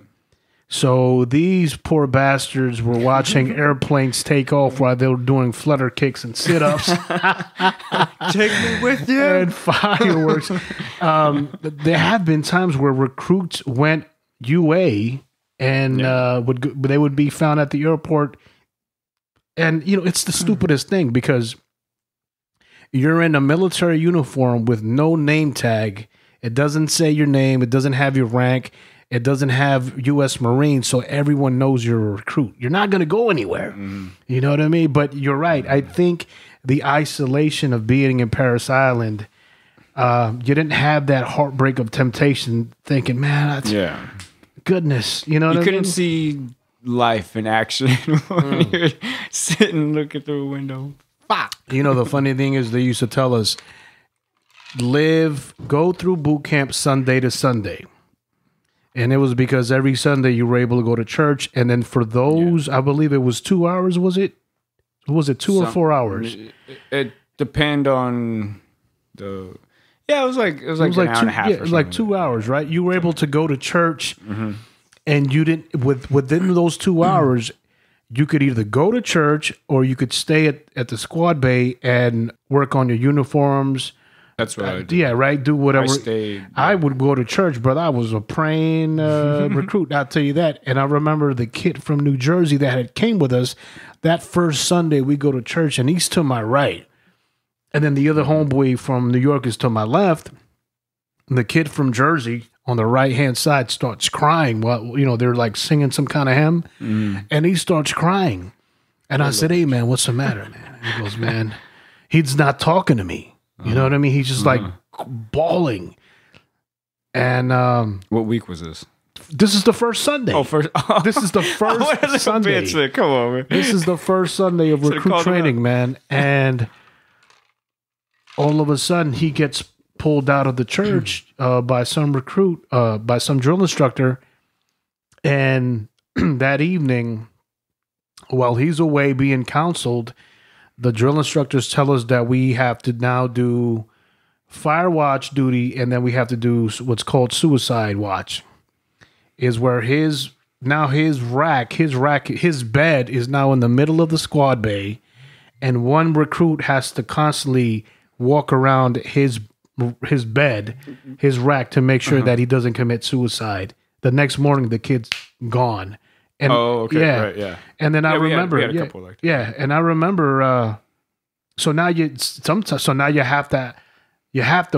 So these poor bastards were watching airplanes take off while they were doing flutter kicks and sit-ups. Take me with you. And fireworks. There have been times where recruits went UA and they would be found at the airport. And, it's the stupidest thing because you're in a military uniform with no name tag. It doesn't say your name. It doesn't have your rank. It doesn't have U.S. Marine, so everyone knows you're a recruit. You're not going to go anywhere. You know what I mean? But you're right. I think the isolation of being in Paris Island, you didn't have that heartbreak of temptation thinking, man, goodness. You know what I mean? You couldn't see life in action when you're sitting looking through a window. Fuck. The funny thing is they used to tell us, go through boot camp Sunday to Sunday. And it was because every Sunday you were able to go to church. And then for those, I believe it was 2 hours, was it? Was it 2 or 4 hours? It depend on the... Yeah, it was like an hour and a half. Yeah, like 2 hours, right? You were able to go to church and you didn't... Within those 2 hours, you could either go to church or you could stay at the squad bay and work on your uniforms. That's what I did. Yeah, right. Do whatever. I would go to church, brother. I was a praying recruit. I'll tell you that. And I remember the kid from New Jersey that had came with us. That first Sunday, we go to church, and he's to my right, and then the other homeboy from New York is to my left. And the kid from Jersey on the right hand side starts crying. Well, they're like singing some kind of hymn, and he starts crying. And I said, "Hey, man, what's the matter, man?" And he goes, "Man, he's not talking to me." You know what I mean? He's just like bawling. And what week was this? This is the first Sunday. This is the first Sunday. Come on, man. This is the first Sunday of recruit training, man. And all of a sudden, he gets pulled out of the church by some recruit, by some drill instructor. And that evening, while he's away being counseled, the drill instructors tell us that we have to now do fire watch duty, and then we have to do what's called suicide watch. Is where his bed is now in the middle of the squad bay, and one recruit has to constantly walk around his bed, his rack, to make sure that he doesn't commit suicide. The next morning, the kid's gone. And, right, yeah. And then I remember, we had a couple like that. and I remember. So now you have to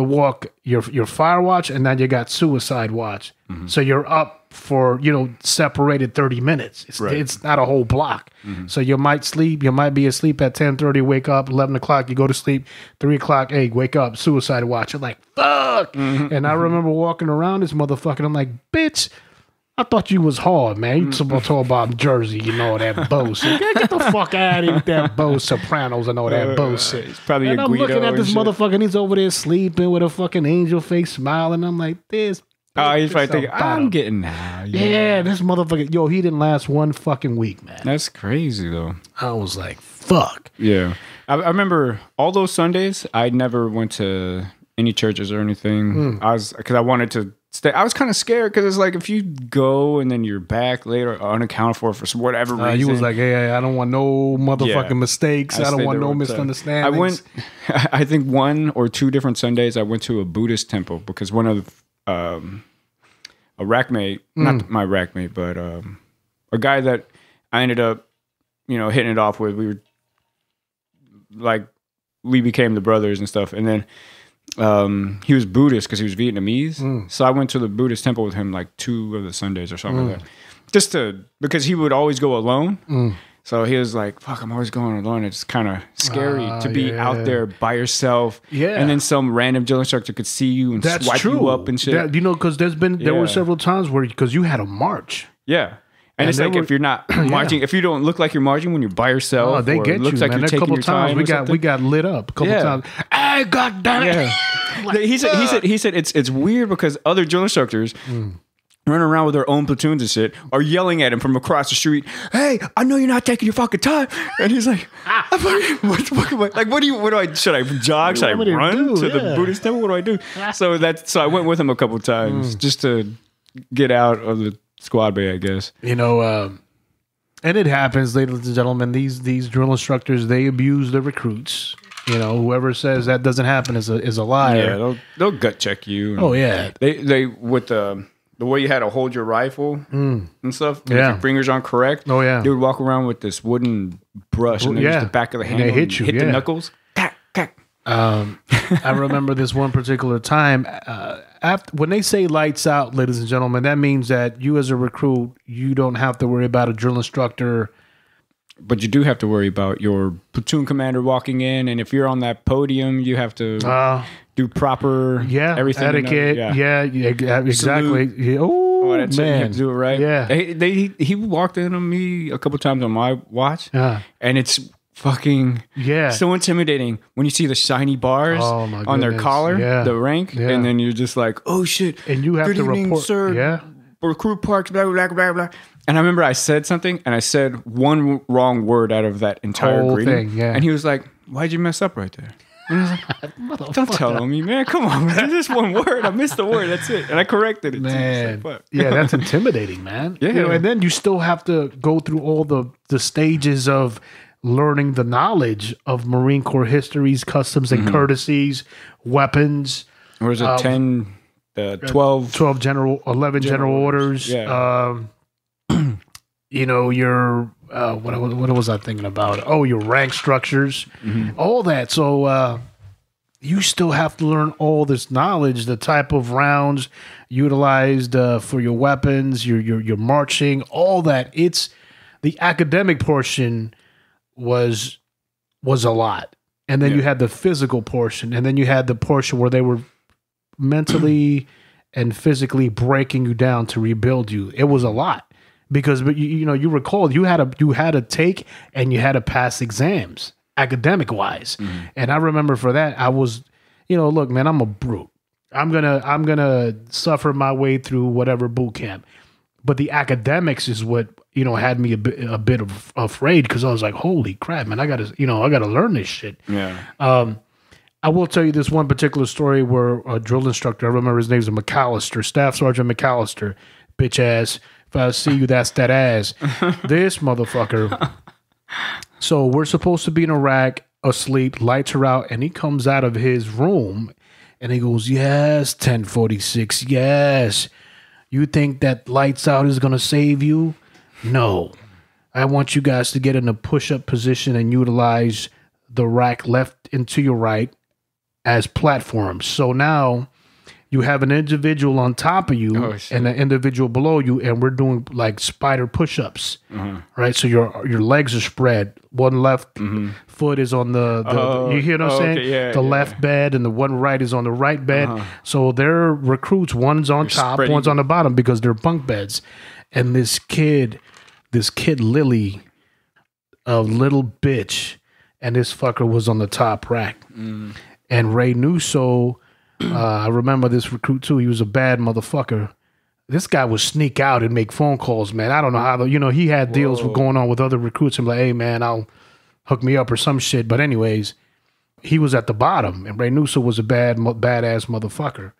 walk your fire watch, and then you got suicide watch. So you're up for separated 30 minutes. It's not a whole block. So you might sleep. You might be asleep at 10:30. Wake up 11 o'clock. You go to sleep 3 o'clock. Hey, wake up. Suicide watch. You're like fuck. And I remember walking around this motherfucker. I'm like, bitch, I thought you was hard, man. You supposed to talk about Jersey, that bullshit. Get the fuck out of here with that bullshit. Sopranos and all that bullshit. It's probably and I'm looking at this motherfucker, and he's over there sleeping with a fucking angel face smiling. I'm like, this. He's probably thinking, I'm getting now. Yeah, this motherfucker. He didn't last one fucking week, man. That's crazy, though. I was like, fuck. Yeah. I remember all those Sundays, I never went to any churches or anything. Because I wanted to stay. I was kind of scared because it's like if you go and then you're back later unaccounted for whatever reason. You was like, hey, I don't want no motherfucking mistakes. I don't want no misunderstandings. I think 1 or 2 different Sundays I went to a Buddhist temple because one of a rackmate, not my rackmate, but a guy that I ended up, hitting it off with. We became the brothers and stuff. And then he was Buddhist because he was Vietnamese. So I went to the Buddhist temple with him like 2 of the Sundays or something like that. Because he would always go alone. So he was like, fuck, I'm always going alone. It's kind of scary to be out there by yourself. Yeah. And then some random drill instructor could see you and swipe you up and shit. Because there were several times because you had a march. Yeah. And it's like if you're not marching, if you don't look like you're marching when you're by yourself, they get looks you, like man. you're taking couple your times time. we got lit up a couple times. Hey, God damn it! Like, he said it's weird because other drill instructors running around with their own platoons and shit are yelling at him from across the street. Hey, I know you're not taking your fucking time, and he's like, what do I? Should I jog? Should I run to the Buddhist temple? What do I do? So I went with him a couple times just to get out of the squad bay, I guess. You know, and it happens, ladies and gentlemen. These drill instructors, they abuse the recruits. You know, whoever says that doesn't happen is a liar. Yeah, they'll gut check you. Oh yeah, they with the way you had to hold your rifle and stuff. If your fingers aren't correct. Oh yeah, they would walk around with this wooden brush and then use the back of the handle and hit the knuckles. I remember this one particular time. After when they say lights out, ladies and gentlemen, that means that you as a recruit, you don't have to worry about a drill instructor. But you do have to worry about your platoon commander walking in, and if you're on that podium, you have to do proper everything. Etiquette. Yeah, exactly. Yeah. Oh, that's man. it. You have to do it right. Yeah. He walked in on me a couple times on my watch, and it's fucking so intimidating when you see the shiny bars on their collar, the rank, and then you're just like, oh shit. And you have Good to evening, report. sir. Yeah. Recruit Parks, blah, blah, blah, blah. And I remember I said something, and I said one wrong word out of that entire Whole greeting. thing, and he was like, why'd you mess up right there? And I was like, don't tell me, man. Come on, man. Just one word. I missed the word. That's it. And I corrected it. Man. Like, yeah, that's intimidating, man. Yeah. You know, and then you still have to go through all the stages of learning the knowledge of Marine Corps histories, customs, and courtesies, weapons. Or is it 10... 12 11 general orders. Yeah. You know, your what was I thinking about? Oh, your rank structures, all that. So you still have to learn all this knowledge, the type of rounds utilized for your weapons, your marching, all that. It's the academic portion was a lot, and then you had the physical portion, and then you had the portion where they were mentally and physically breaking you down to rebuild you. It was a lot because, but you recall you had to take and you had to pass exams academic wise. And I remember for that I was, look, man, I'm a brute. I'm gonna suffer my way through whatever boot camp, but the academics is what had me a bit of afraid because I was like, holy crap, man, I gotta learn this shit. Yeah. I will tell you this one particular story where a drill instructor, I remember his name's McAllister, Staff Sergeant McAllister, bitch ass. If I see you, that's that ass. This motherfucker. So we're supposed to be in Iraq, asleep, lights are out, and he comes out of his room and he goes, yes, 1046, yes. You think that lights out is going to save you? No. I want you guys to get in a push-up position and utilize the rack left and to your right as platforms. So now you have an individual on top of you and an individual below you, and we're doing like spider push-ups, right? So your legs are spread. One left foot is on the you hear what I'm saying? Yeah, the left bed, and the one right is on the right bed. So they're recruits. One's on top, one's on the bottom because they're bunk beds. And this kid Lily, a little bitch, and this fucker was on the top rack. And Ray Nusso, I remember this recruit too. He was a bad motherfucker. This guy would sneak out and make phone calls, man. I don't know how, he had deals going on with other recruits. I'm like, hey, man, I'll hook me up or some shit. But anyways, he was at the bottom, and Ray Nusso was a badass motherfucker.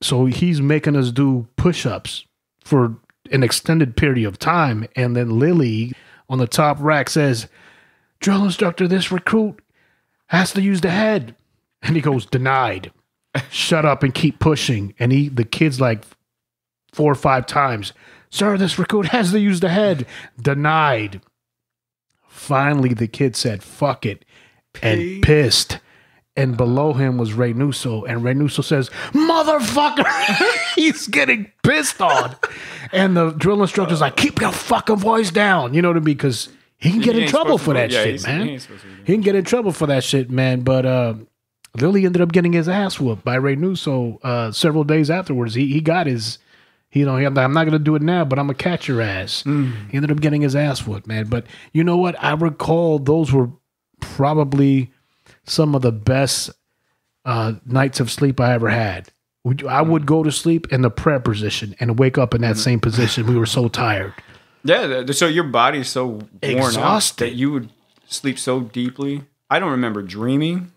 So he's making us do push-ups for an extended period of time. And then Lily on the top rack says, drill instructor, this recruit has to use the head. And he goes, denied. Shut up and keep pushing. And the kid's like 4 or 5 times, sir, this recruit has to use the head. Denied. Finally, the kid said, fuck it, and pissed. And below him was Ray Nusso. And Ray Nusso says, motherfucker. He's getting pissed on. And the drill instructor's like, keep your fucking voice down. You know what I mean? Because he can get in trouble for that shit, man. He can get in trouble for that shit, man. But Lily ended up getting his ass whooped by Ray Nusso several days afterwards. He got his, I'm not going to do it now, but I'm going to catch your ass. He ended up getting his ass whooped, man. But you know what? I recall those were probably some of the best nights of sleep I ever had. I would go to sleep in the prayer position and wake up in that same position. We were so tired. Yeah, so your body's so worn Exhausted. out that you would sleep so deeply. I don't remember dreaming.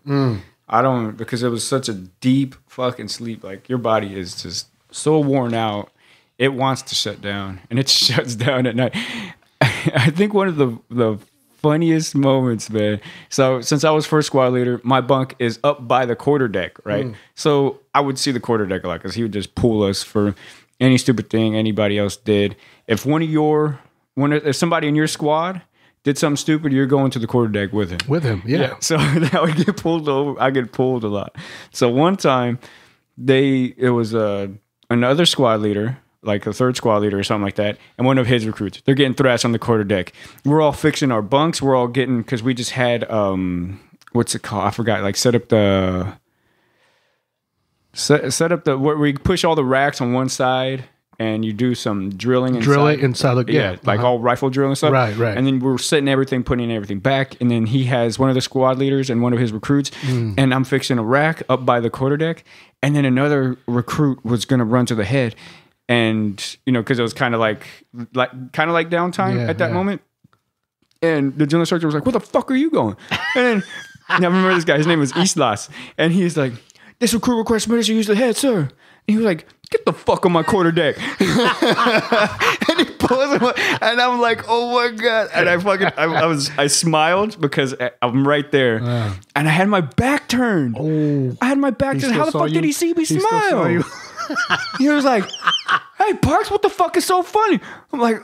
I don't, because it was such a deep fucking sleep. Like your body is just so worn out. it wants to shut down, and it shuts down at night. I think one of the funniest moments, man. So since I was first squad leader, my bunk is up by the quarterdeck, right? So I would see the quarterdeck a lot because he would just pull us for any stupid thing anybody else did. If if somebody in your squad did something stupid, you're going to the quarterdeck with him. With him, yeah. So that would get pulled over. I get pulled a lot. So one time, it was another squad leader, like a third squad leader or something like that, and one of his recruits. They're getting thrashed on the quarterdeck. We're all fixing our bunks. We're all getting, because we just had what's it called? I forgot. Like set up the where we push all the racks on one side. And you do some drilling inside. Like all rifle drill and stuff. Right. And then we're setting everything, putting everything back. And then he has one of the squad leaders and one of his recruits. And I'm fixing a rack up by the quarterdeck. And then another recruit was going to run to the head. And, because it was kind of like downtime at that moment. And the drill instructor was like, "Where the fuck are you going?" And then, I remember this guy. His name was Islas. And he's like, "This recruit requests me to use the head, sir." And he was like, "Get the fuck on my quarterdeck." And he pulls him up, and I'm like, "Oh my God." And I smiled because I'm right there. And I had my back turned. I had my back turned. How the fuck did he see me smile? He was like, "Hey, Parks, what the fuck is so funny?" I'm like,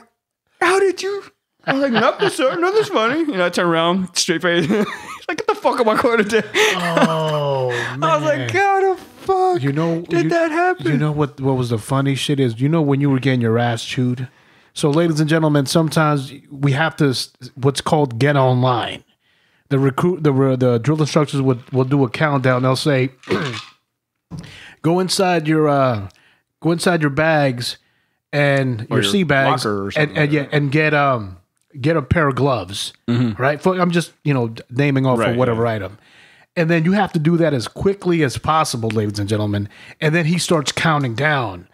"How did you?" I was like, "Nothing, sir. Nothing's funny." I turn around, straight face. He's like, "Get the fuck on my quarterdeck." Oh, man. I was like, "God, fuck, did that happen?" You know what was the funny shit is, when you were getting your ass chewed? So, ladies and gentlemen, sometimes we have to what's called get online. The drill instructors will do a countdown. They'll say, go inside your bags and your sea bags and get a pair of gloves, right? I'm just naming off for whatever item. And then you have to do that as quickly as possible, ladies and gentlemen. And then he starts counting down.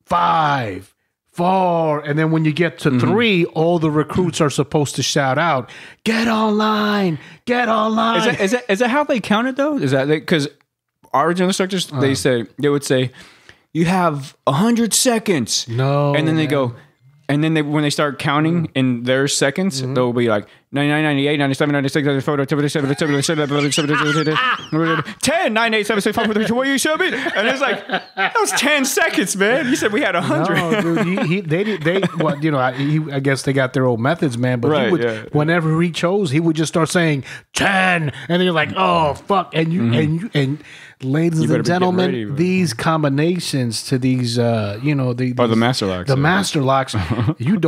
5, 4. And then when you get to 3, all the recruits are supposed to shout out, "Get online, get online." Is that how they count it, though? Is that because our original instructors, they would say, "You have 100 seconds." No. And then they go, and then when they start counting in their seconds, they'll be like 99, 98, 97, 96, 94, 97, 10, 9, 8, 7, 6, 5, 4, 3, 2, 1, you should be. And it's like, that was 10 seconds, man. You said we had 100. No, dude, I guess they got their old methods, man. But whenever he chose, he would just start saying 10, and then you're like, "Oh fuck!" And ladies and gentlemen, these combinations to these, the master locks. The master locks, you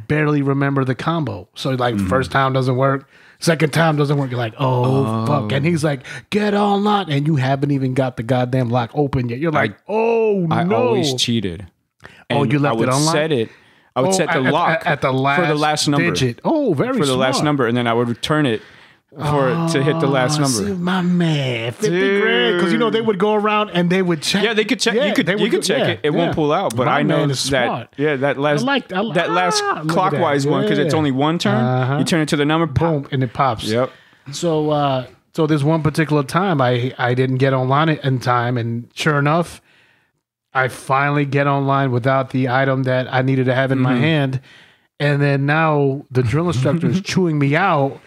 barely remember the combo. So like first time doesn't work, second time doesn't work. You're like, oh fuck, and he's like, "Get online," and you haven't even got the goddamn lock open yet. You're like, no. I always cheated. And you left it online? I would set the lock at the last for the last number. Digit. Oh, very for the smart. last number, and then I would return it for it to hit the last number. See, my man, 50 grand. Because they would go around and they would check. Yeah, they could check. You could check it. It won't pull out. But my I know that. Smart. That last clockwise one, because it's only one turn. You turn it to the number, boom, and it pops. Yep. So there's one particular time I didn't get online in time, and sure enough, I finally get online without the item that I needed to have in my hand, and then now the drill instructor is chewing me out.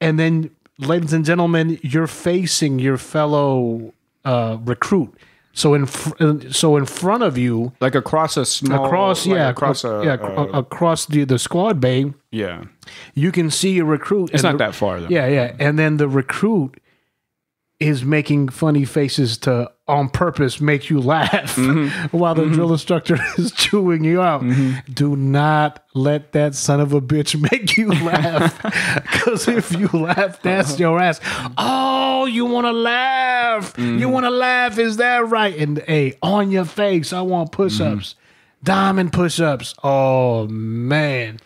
And then, ladies and gentlemen, you're facing your fellow recruit. So in front of you, like across a small, across the squad bay. Yeah, you can see a recruit. It's not that far though. Yeah, and then the recruit is making funny faces to on purpose make you laugh while the drill instructor is chewing you out. Do not let that son of a bitch make you laugh, because if you laugh, that's your ass. Oh, you want to laugh? You want to laugh? Is that right? And hey, on your face, I want push-ups, diamond push-ups. Oh man,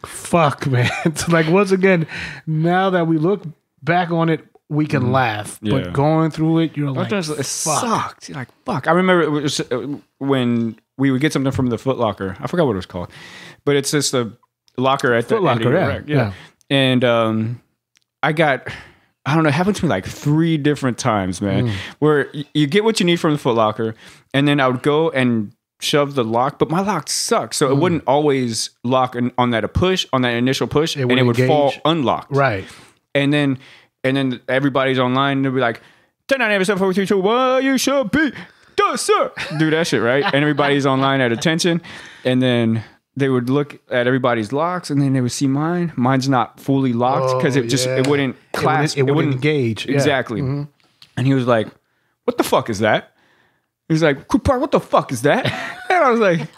fuck man. It's like, once again, now that we look back on it, we can laugh, but going through it, you're like, it sucked. You're like, fuck. I remember it was when we would get something from the Foot Locker. I forgot what it was called, but it's just a locker at the end of your rack. Yeah. And I don't know, it happened to me like 3 different times, man, where you get what you need from the Foot Locker, and then I would go and shove the lock, but my lock sucked, so it wouldn't always lock on that initial push, and it would fall unlocked. Right. And then everybody's online, and they'll be like, 10, 9, 8, 7, 4, 3, 2, 1, you should be, do sir. Do that shit, right? And everybody's online at attention, and then they would look at everybody's locks, and then they would see mine. Mine's not fully locked because it wouldn't clasp. It wouldn't engage. Exactly. Yeah. And he was like, what the fuck is that? He was like, what the fuck is that? And I was like,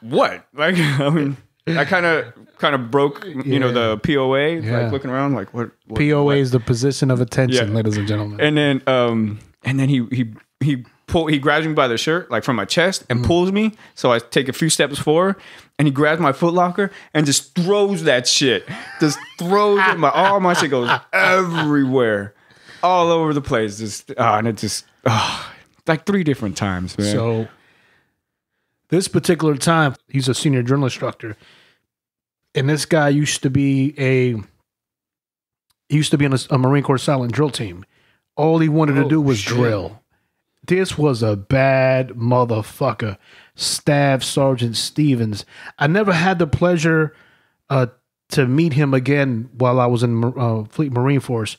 what? Like, I mean, I kind of broke, the POA, like looking around, like what POA is the position of attention, ladies and gentlemen. And then he grabs me by the shirt, like from my chest, and pulls me. So I take a few steps forward, and he grabs my foot locker and just throws that shit. Just throws it. All my shit goes everywhere, all over the place. Like 3 different times, man. So this particular time, he's a senior drill instructor, and this guy used to be in a Marine Corps silent drill team. All he wanted to do was drill. This was a bad motherfucker. Staff Sergeant Stevens. I never had the pleasure to meet him again while I was in Fleet Marine Force.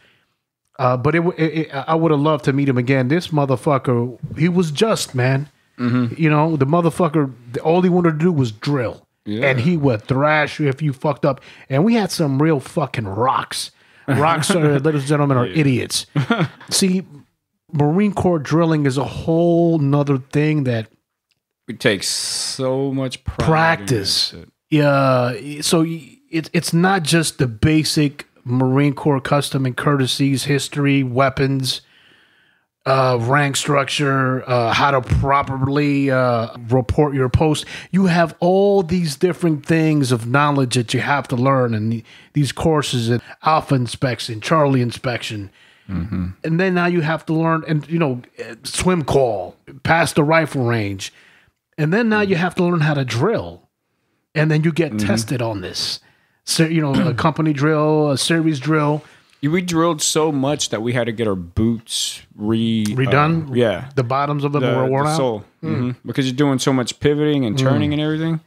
But I would have loved to meet him again. This motherfucker, he was just, man. Mm-hmm. The motherfucker, all he wanted to do was drill. Yeah. And he would thrash you if you fucked up. And we had some real fucking rocks. Rocks, ladies and gentlemen, are idiots. See, Marine Corps drilling is a whole nother thing that it takes so much practice. Yeah, so it's not just the basic Marine Corps custom and courtesies, history, weapons, rank structure, how to properly report your post. You have all these different things of knowledge that you have to learn, and these courses and Alpha inspection, Charlie inspection. Mm-hmm. And then now you have to learn, and swim call, pass the rifle range. And then now you have to learn how to drill. And then you get tested on this. So, a company drill, a series drill. We drilled so much that we had to get our boots redone. Yeah, the bottoms of them were worn out. Sole. Because you're doing so much pivoting and turning and everything.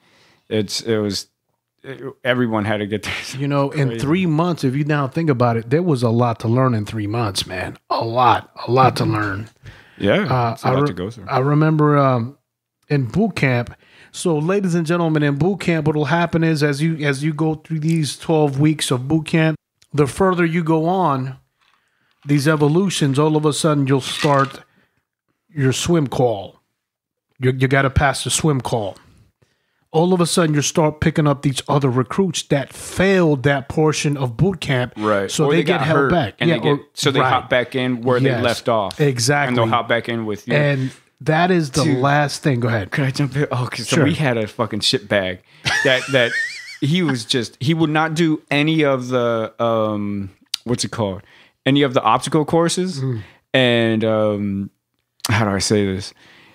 Everyone had to get this. In 3 months, if you now think about it, there was a lot to learn in 3 months, man. A lot to learn. Yeah, it's a lot to go through. I remember in boot camp. So, ladies and gentlemen, in boot camp, what will happen is as you go through these 12 weeks of boot camp, the further you go on, these evolutions, all of a sudden you'll start your swim call. You got to pass the swim call. All of a sudden you start picking up these other recruits that failed that portion of boot camp. Right. So they get held back. And they hop back in where they left off. Exactly. And they'll hop back in with you. And that is the last thing. Go ahead. Could I jump in? Oh, because we had a fucking shit bag that he would not do any of the what's it called? Any of the obstacle courses. And how do I say this?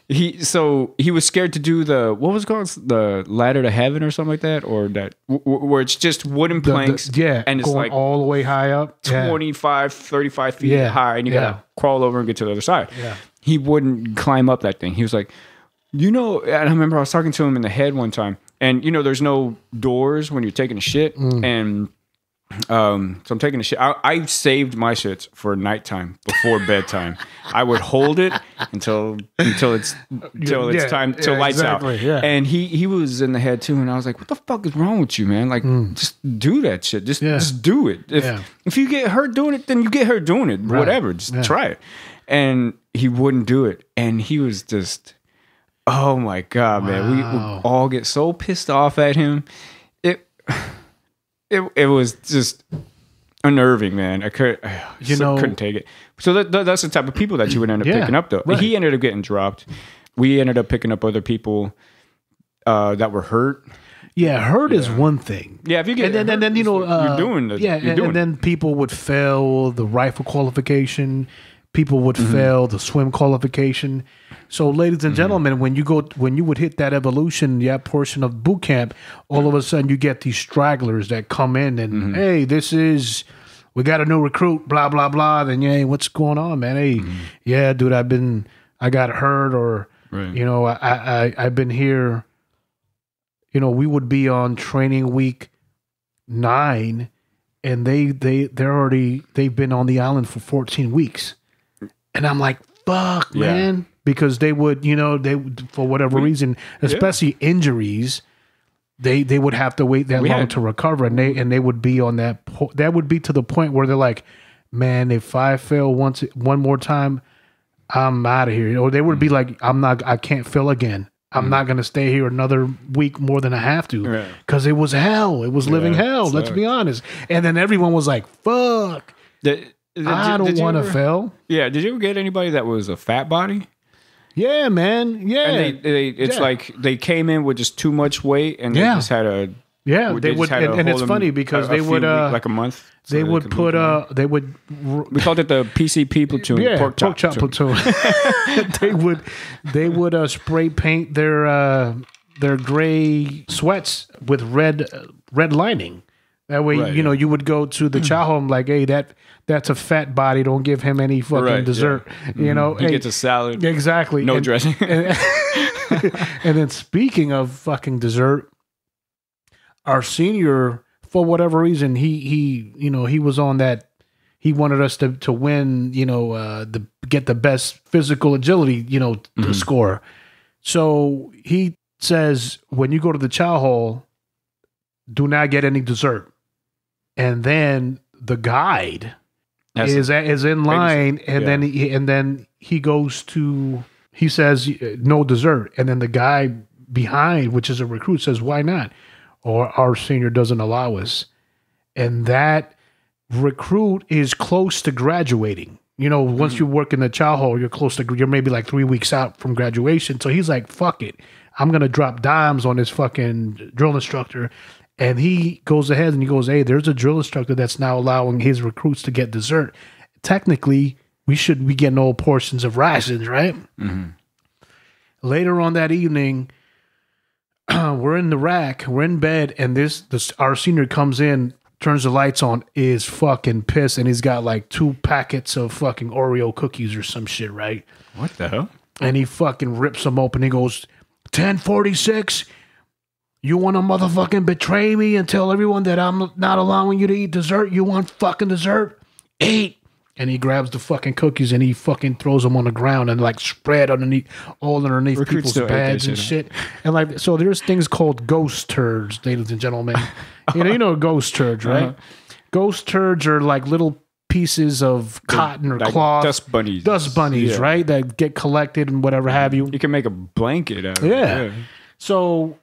He was scared to do what was it called, the ladder to heaven or something like that, or that where it's just wooden planks, and it's going like all the way high up, 25, 35 feet high, and you gotta crawl over and get to the other side. Yeah. He wouldn't climb up that thing. He was like, and I remember I was talking to him in the head one time, and there's no doors when you're taking a shit, and so I'm taking a shit. I saved my shits for nighttime before bedtime. I would hold it until it's time till lights out. Yeah. And he was in the head too, and I was like, "What the fuck is wrong with you, man? Like, just do that shit. Just do it. If you get hurt doing it, then you get hurt doing it. Right. Whatever. Just try it." And he wouldn't do it, and he was just, oh my god, man. We would all get so pissed off at him. It was just unnerving, man. I couldn't take it. So that's the type of people that you would end up picking up, though. Right. He ended up getting dropped. We ended up picking up other people that were hurt. Yeah, hurt is one thing. Yeah, if you get and then you're doing it. And then people would fail the rifle qualification. People would fail the swim qualification. So, ladies and gentlemen, when you would hit that evolution, that portion of boot camp, all of a sudden you get these stragglers that come in and, hey, we got a new recruit, blah, blah, blah. Then, hey, what's going on, man? Hey, yeah, dude, I got hurt, or Right. You know, I've been here. You know, we would be on training week 9, and they've been on the island for 14 weeks, and I'm like, fuck, man, because they would, you know, for whatever reason, especially injuries. They would have to wait that long to recover, and they would be on that. That would be to the point where they're like, "Man, if I fail one more time, I'm out of here." Or they would be like, I can't fail again. I'm not going to stay here another week more than I have to, because it was hell. It was living hell. Let's be honest. And then everyone was like, "Fuck, I don't want to fail." Yeah. Did you ever get anybody that was a fat body? Yeah, man. Yeah. And it's like they came in with just too much weight, and they just had a they would, and it's funny because they would like a month. So they would put we called it the PCP platoon, pork chop platoon. they would spray paint their gray sweats with red lining. That way, you know, you would go to the chow home like, hey, that's a fat body. Don't give him any fucking dessert. Yeah. You know, he gets a salad. Exactly. No dressing. And then speaking of fucking dessert, our senior, for whatever reason, he was on that. He wanted us to win, you know, get the best physical agility, you know, to score. So he says, when you go to the chow hall, do not get any dessert. And then the guide is in line, and then he goes to, he says no dessert, and then the guy behind, which is a recruit, says, why not? Or our senior doesn't allow us. And that recruit is close to graduating. You know, once you work in the chow hall, you're maybe like 3 weeks out from graduation. So he's like, fuck it, I'm gonna drop dimes on this fucking drill instructor. And he goes ahead and he goes, hey, there's a drill instructor that's now allowing his recruits to get dessert. Technically, we should be getting all portions of rations, right? Mm-hmm. Later on that evening, we're in the rack, we're in bed, and our senior comes in, turns the lights on, is fucking pissed, and he's got like 2 packets of fucking Oreo cookies or some shit, right? What the hell? And he fucking rips them open. He goes, 1046. You want to motherfucking betray me and tell everyone that I'm not allowing you to eat dessert? You want fucking dessert? Eat. And he grabs the fucking cookies and he fucking throws them on the ground and like spread underneath people's beds and shit. And like, so there's things called ghost turds, ladies and gentlemen. you know ghost turds, right? Uh-huh. Ghost turds are like little pieces of cotton or like cloth. Dust bunnies. Right? That get collected and whatever have you. You can make a blanket out of it. Yeah. So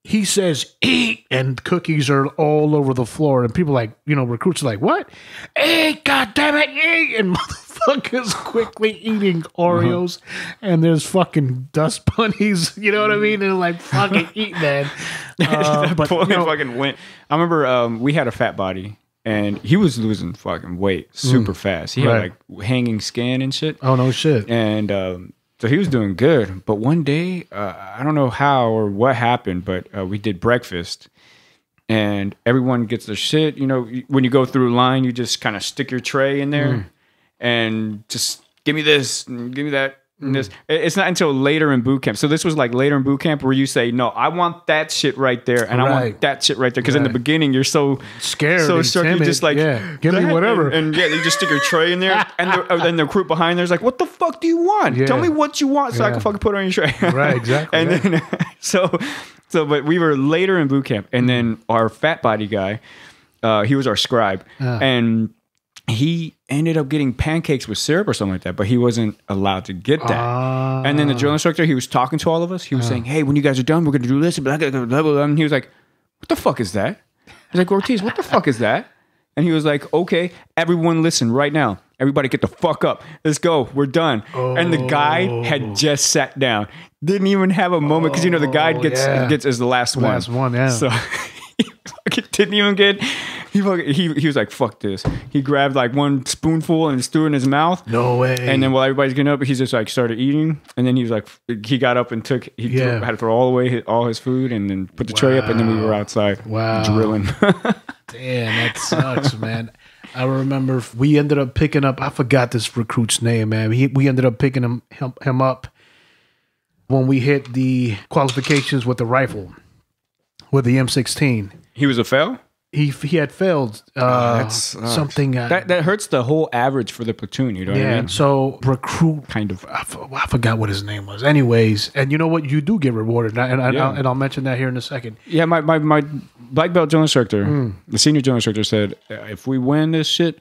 he says, eat, and cookies are all over the floor. And people like, you know, recruits are like, what? Eat, goddammit, eat! And motherfuckers quickly eating Oreos. And there's fucking dust bunnies, you know what I mean? And they're like, fucking eat, man. But you know, fucking went. I remember we had a fat body. And he was losing fucking weight super fast. He had like hanging skin and shit. Oh, no shit. And so he was doing good, but one day, I don't know how or what happened, but we did breakfast, and everyone gets their shit. You know, when you go through a line, you just kind of stick your tray in there, and just give me this, and give me that, and this. It's not until later in boot camp. So this was like later in boot camp where you say, no, I want that shit right there, and I want that shit right there. Because in the beginning, you're so scared, so struck, you're just like, give me whatever. And you just stick your tray in there, and then the recruit behind there's like, what the fuck do you want? Tell me what you want so I can fucking put it on your tray. Right, exactly. And then, so, but we were later in boot camp, and then our fat body guy, he was our scribe, and he ended up getting pancakes with syrup or something like that, but he wasn't allowed to get that. And then the drill instructor, he was talking to all of us. He was saying, hey, when you guys are done, we're going to do this. And he was like, what the fuck is that? I was like, Ortiz, what the fuck is that? And he was like, okay, everyone listen right now. Everybody get the fuck up. Let's go. We're done. And the guide had just sat down. Didn't even have a moment because, you know, the guide gets as the last one. Last one, yeah. So he didn't even get... He was like, fuck this. He grabbed like one spoonful and threw it in his mouth. No way. And then while everybody's getting up, he just like started eating. And then he was like, he got up and had to throw all his food and then put the tray up. And then we were outside drilling. Damn, that sucks, man. I remember we ended up picking up, I forgot this recruit's name, man. We ended up picking him up. when we hit the qualifications with the rifle, with the M16. He was a fail? He had failed something. That hurts the whole average for the platoon, you know what I mean? So recruit, kind of. I forgot what his name was. Anyways, and you know what? You do get rewarded, and I'll mention that here in a second. Yeah, my black belt drill instructor, the senior drill instructor said, if we win this shit,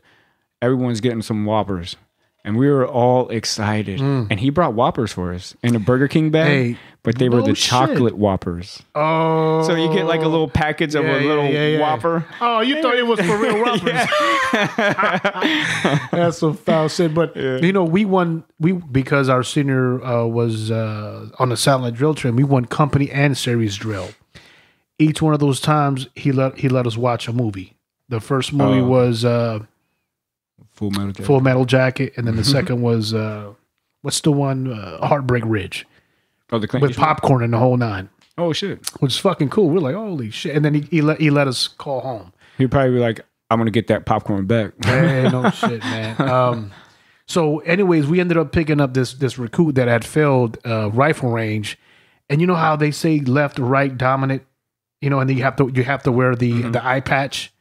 everyone's getting some Whoppers. And we were all excited. And he brought Whoppers for us in a Burger King bag, but they were the chocolate Whoppers. Oh. So you get like a little package of a little Whopper. Oh, you thought it was for real Whoppers. That's some foul shit. But, you know, we won, because our senior was on the satellite drill train, we won company and series drill. Each one of those times, he let us watch a movie. The first movie was... Full Metal Jacket, and then the second was what's the one? Heartbreak Ridge. Oh, the with popcorn and the whole nine. Oh shit, which is fucking cool. We're like, holy shit! And then he let us call home. He'd probably be like, "I'm gonna get that popcorn back." Hey, no shit, man. So, anyways, we ended up picking up this recruit that had failed rifle range, and you know how they say left, right, dominant, you know, and then you have to wear the eye patch.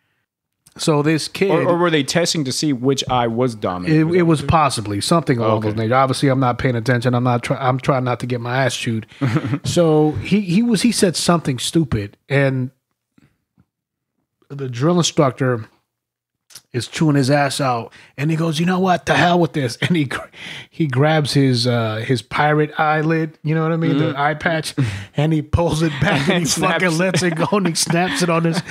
So this kid, or were they testing to see which eye was dominant? It was possibly something along those nature. Obviously, I'm not paying attention. I'm trying not to get my ass chewed. So he said something stupid, and the drill instructor is chewing his ass out, and he goes, "You know what? The hell with this!" And he grabs his pirate eyelid, you know what I mean, the eye patch, and he pulls it back, and he fucking lets it go, and he snaps it on his.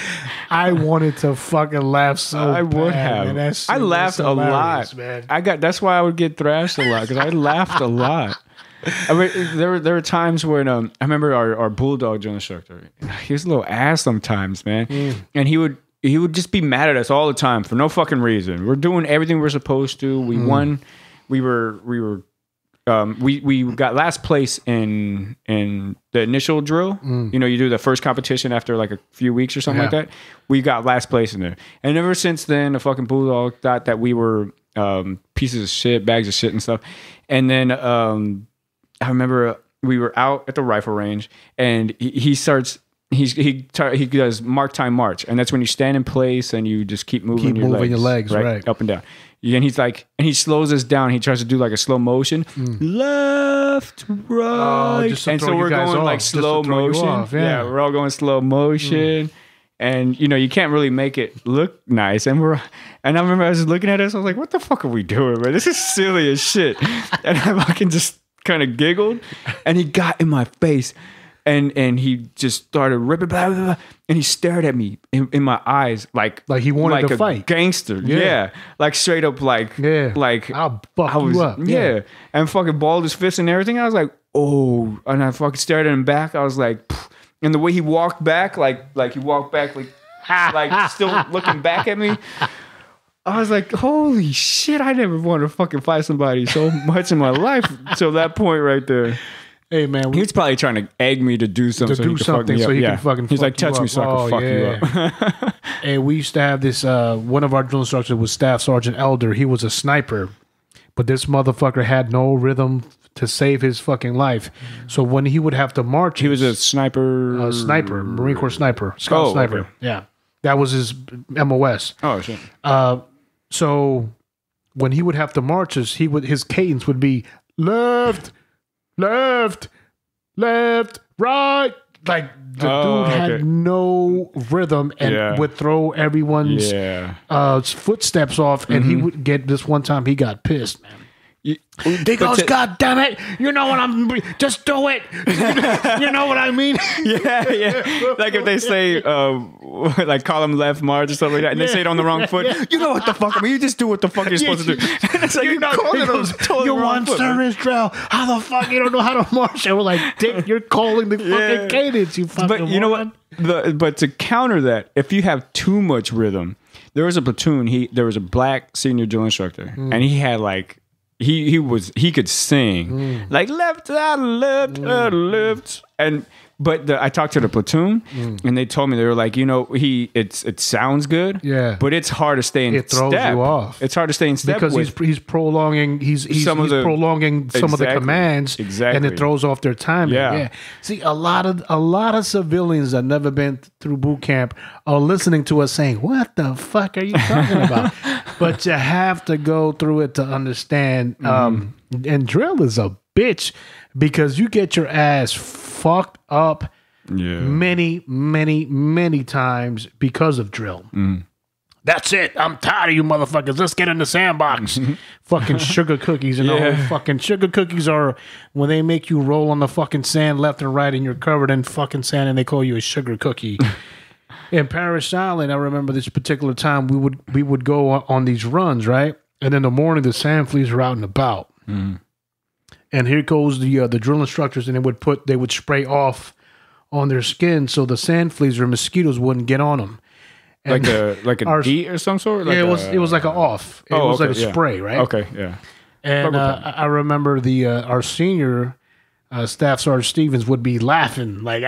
I wanted to fucking laugh so I would bad, have. man. I laughed a lot, man. That's why I would get thrashed a lot, because I laughed a lot. I mean, there were times when I remember our bulldog drill instructor. He was a little ass sometimes, man, and he would just be mad at us all the time for no fucking reason. We're doing everything we're supposed to. We won. We got last place in the initial drill. You know, you do the first competition after like a few weeks or something like that. We got last place in there. And ever since then, the fucking bulldog thought that we were pieces of shit, bags of shit and stuff. And then I remember we were out at the rifle range, and he starts... He does mark time march, and that's when you stand in place and you just keep moving your legs, right, up and down. And he's like, and he slows us down. He tries to do like a slow motion, left, right, and so we're going like slow motion. Yeah, we're all going slow motion, and you know you can't really make it look nice. And I remember I was looking at us. I was like, "What the fuck are we doing, man? This is silly as shit." And I fucking just kind of giggled, and he got in my face. And he just started ripping, blah, blah, blah, and he stared at me in my eyes like he wanted to fight, gangster, like straight up, like I'll fuck you up, and fucking balled his fist and everything. I was like, oh, and I fucking stared at him back. I was like, pff. And the way he walked back, like still looking back at me. I was like, holy shit! I never wanted to fucking fight somebody so much in my life till that point right there. Hey man, he was probably trying to egg me to do something. So he can fucking. He's like, touch me so I can fuck you up. And we used to have this. One of our drill instructors was Staff Sergeant Elder. He was a sniper, but this motherfucker had no rhythm to save his fucking life. So when he would have to march, he was a sniper. Marine Corps sniper, scout sniper. Okay. Yeah, that was his MOS. Oh shit. So when he would have to march, his cadence would be left. Left, right. Like the dude had no rhythm and would throw everyone's footsteps off. And he would get this one time. He got pissed, man. He goes, God damn it! You know what just do it. You know what I mean? Yeah. Like if they say, like call him left march or something like that, and they say it on the wrong foot. You know what the fuck? I mean, you just do what the fuck you're supposed to do. And it's like you're not calling it totally you want service drill? How the fuck you don't know how to march? And we're like, Dick, you're calling the fucking cadence. You fucking. But you know what? But to counter that, if you have too much rhythm, there was a platoon. There was a black senior drill instructor, and he had like. He could sing like left, left, left, and But I talked to the platoon, and they told me, they were like, it sounds good, but it's hard to stay in step. It throws you off. It's hard to stay in step because he's prolonging prolonging some of the commands, and it throws off their timing. Yeah. See, a lot of civilians that never been through boot camp are listening to us saying, "What the fuck are you talking about?" But you have to go through it to understand. And drill is a bitch because you get your ass fucked up many, many, many times because of drill. That's it. I'm tired of you motherfuckers. Let's get in the sandbox. Fucking sugar cookies and the whole fucking sugar cookies are when they make you roll on the fucking sand left and right and you're covered in fucking sand and they call you a sugar cookie. In Parris Island, I remember this particular time we would go on these runs, right? And in the morning the sand fleas are out and about. And here goes the drill instructors, and they would spray off on their skin so the sand fleas or mosquitoes wouldn't get on them. And like a DEET or some sort. It was like an off. It was like a spray, right? Okay, yeah. And I remember our senior Staff Sergeant Stevens would be laughing like,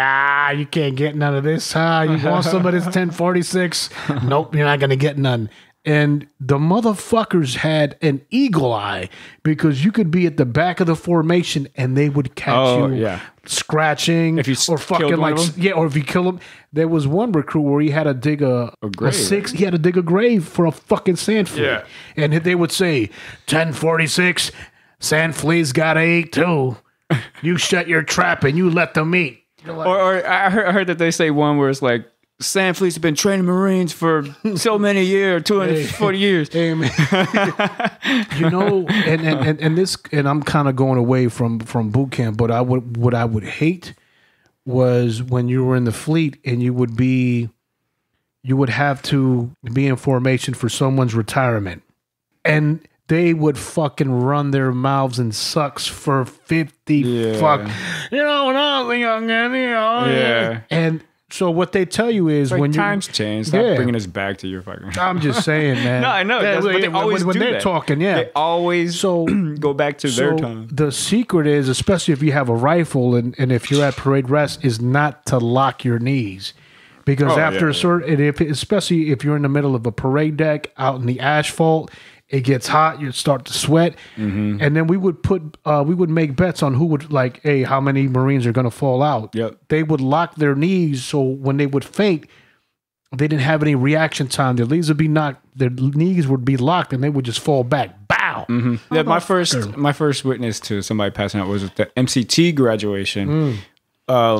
you can't get none of this, huh? You want some of this 1046? Nope, you're not gonna get none. And the motherfuckers had an eagle eye because you could be at the back of the formation and they would catch you scratching if you or fucking like or if you kill them. There was one recruit where he had to dig a grave. He had to dig a grave for a fucking sand flea, and they would say 1046 sand fleas got to eat too. You shut your trap and you let them eat. Like, or I heard that they say one where it's like, sand fleas have been training Marines for so many years, 240 years. Hey, man. And I'm kind of going away from boot camp, but what I would hate was when you were in the fleet and you would have to be in formation for someone's retirement, and they would fucking run their mouths and sucks for 50 fuck. When I was young, and so what they tell you is when times change, stop bringing us back to your fucking. I'm just saying, man. No, I know. But they always when they're talking, they always go back to their time. The secret is, especially if you have a rifle and if you're at parade rest, is not to lock your knees, because after a certain, especially if you're in the middle of a parade deck out in the asphalt. It gets hot. You start to sweat, and then we would make bets on who would how many Marines are going to fall out. Yep. They would lock their knees, so when they would faint, they didn't have any reaction time. Their knees would be knocked. Their knees would be locked, and they would just fall back. Bow. Yeah, my first witness to somebody passing out was at the MCT graduation. I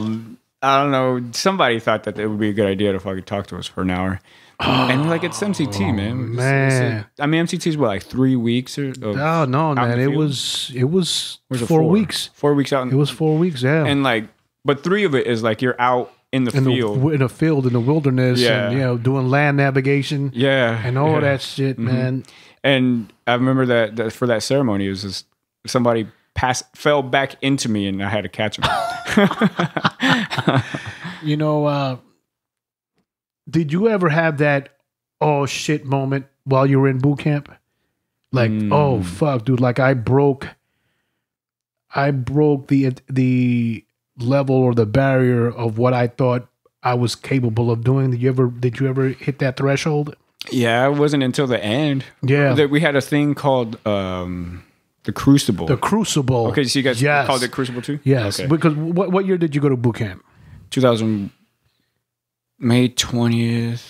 don't know. Somebody thought that it would be a good idea to fucking talk to us for an hour. And it's MCT, man. MCT is what, 3 weeks or? Oh no, man! It was 4 weeks. 4 weeks out. It was 4 weeks, yeah. And but 3 of it is you're out in the field, in a field in the wilderness, and doing land navigation, and all that shit, man. And I remember that for that ceremony, it was just somebody fell back into me, and I had to catch him. Did you ever have that oh shit moment while you were in boot camp? Oh fuck, dude! I broke the level or the barrier of what I thought I was capable of doing. Did you ever hit that threshold? Yeah, it wasn't until the end. Yeah, we had a thing called the Crucible. The Crucible. Okay, so you guys called it Crucible too? Yes. Okay. Because what year did you go to boot camp? May 20th,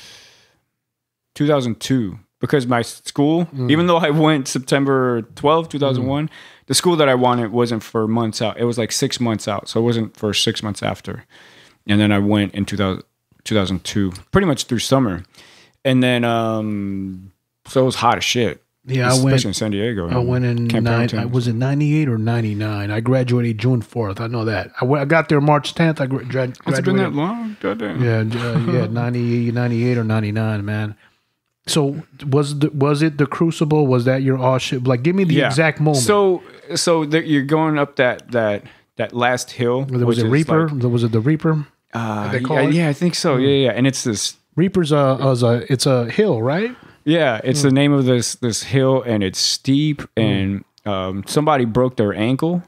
2002. Because my school, even though I went September 12th, 2001, the school that I wanted wasn't for months out. It was 6 months out. So it wasn't for 6 months after. And then I went in 2002, pretty much through summer. And then, so it was hot as shit. Yeah, especially in San Diego. I went in, was it 98 or 99? I graduated June 4th. I know that. I got there March 10th. I graduated. Has it been that long? Goddamn. Yeah, 98 or 99, man. So was it the Crucible? Was that your all shit? Give me the exact moment. So you're going up that last hill. Was it Reaper? Was it the Reaper? Yeah, I think so. Yeah. And it's this Reaper's it's a hill, right? Yeah, it's the name of this hill, and it's steep, and somebody broke their ankle,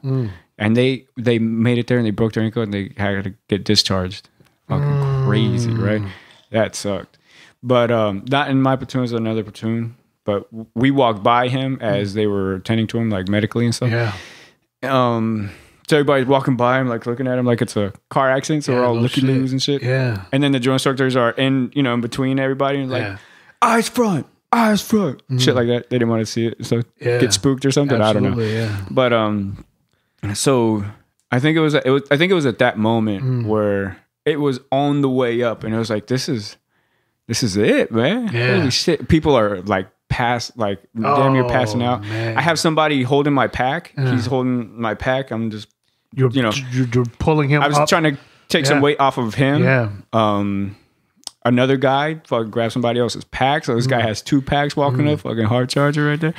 and they made it there and they broke their ankle and they had to get discharged. Fucking crazy, right? That sucked. But not in my platoon, it was another platoon. But we walked by him as they were attending to him, like medically and stuff. Yeah. So everybody's walking by him, like looking at him like it's a car accident. So we're all looky-loos and shit. Yeah. And then the drill instructors are in between everybody and like, eyes front, shit like that. They didn't want to see it, so get spooked or something. Absolutely, I don't know. But so I think it was at that moment where it was on the way up, and it was like, this is it, man. Yeah. Holy shit! People are like damn near passing out. Man. I have somebody holding my pack. He's holding my pack. I'm just you're pulling him. I was up. trying to take some weight off of him. Yeah. Another guy fucking grabbed somebody else's pack. So this guy has 2 packs walking up, fucking hard charger right there.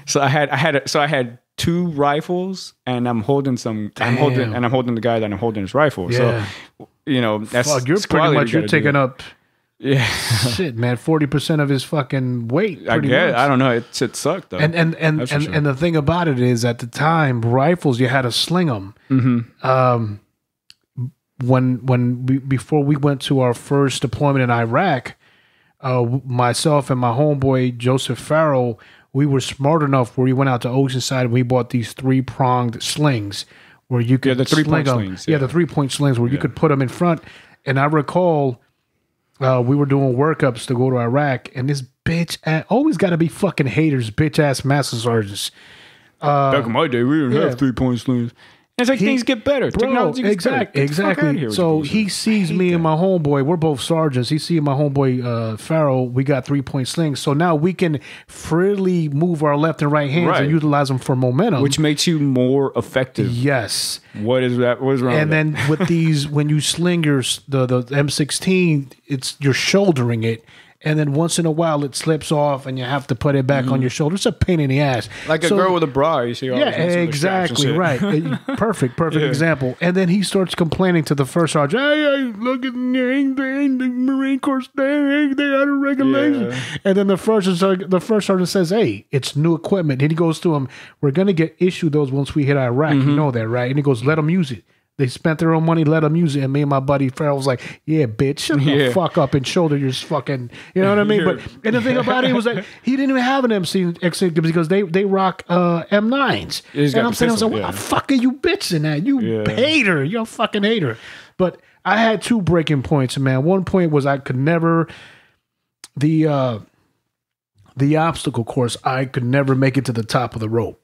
So I had 2 rifles, and I'm holding the guy that I'm holding his rifle. Yeah. So that's Fuck, you're taking up. Yeah. Shit, man, 40% of his fucking weight. I guess. I don't know. It sucked though. And the thing about it is, at the time, rifles, you had to sling them. Before we went to our first deployment in Iraq, myself and my homeboy Joseph Farrell, we were smart enough where we went out to Oceanside and we bought these 3-pronged slings where you could the 3-point them. slings. Yeah, the 3-point slings where you could put them in front. And I recall we were doing workups to go to Iraq, and this bitch always got to be fucking haters, bitch ass master sergeants. Back in my day, we didn't have 3-point slings. It's like things get better. Technology gets better. Exactly. So he sees me and my homeboy. We're both sergeants. He sees my homeboy Farrell. We got 3-point slings. So now we can freely move our left and right hands and utilize them for momentum, which makes you more effective. Yes. What is that? What is wrong? And with then with these, when you sling the M16, you're shouldering it. And then once in a while it slips off and you have to put it back on your shoulder. It's a pain in the ass. Like a girl with a bra, you see all exactly, right. Perfect example. And then he starts complaining to the first sergeant, hey, look at the Marine Corps, they out of regulation. Yeah. And then the first sergeant says, hey, it's new equipment. And he goes to him, we're going to get issued those once we hit Iraq. You know that, right? And he goes, let them use it. They spent their own money, let them use it. And me and my buddy Farrell was like, yeah, bitch, shut the fuck up and shoulder your fucking, you know what I mean? And the thing about it was that he didn't even have an MC because they rock M9s. And I'm saying, what the fuck are you bitching at? You hater. You're a fucking hater. But I had 2 breaking points, man. One point was I could never, the obstacle course, I could never make it to the top of the rope.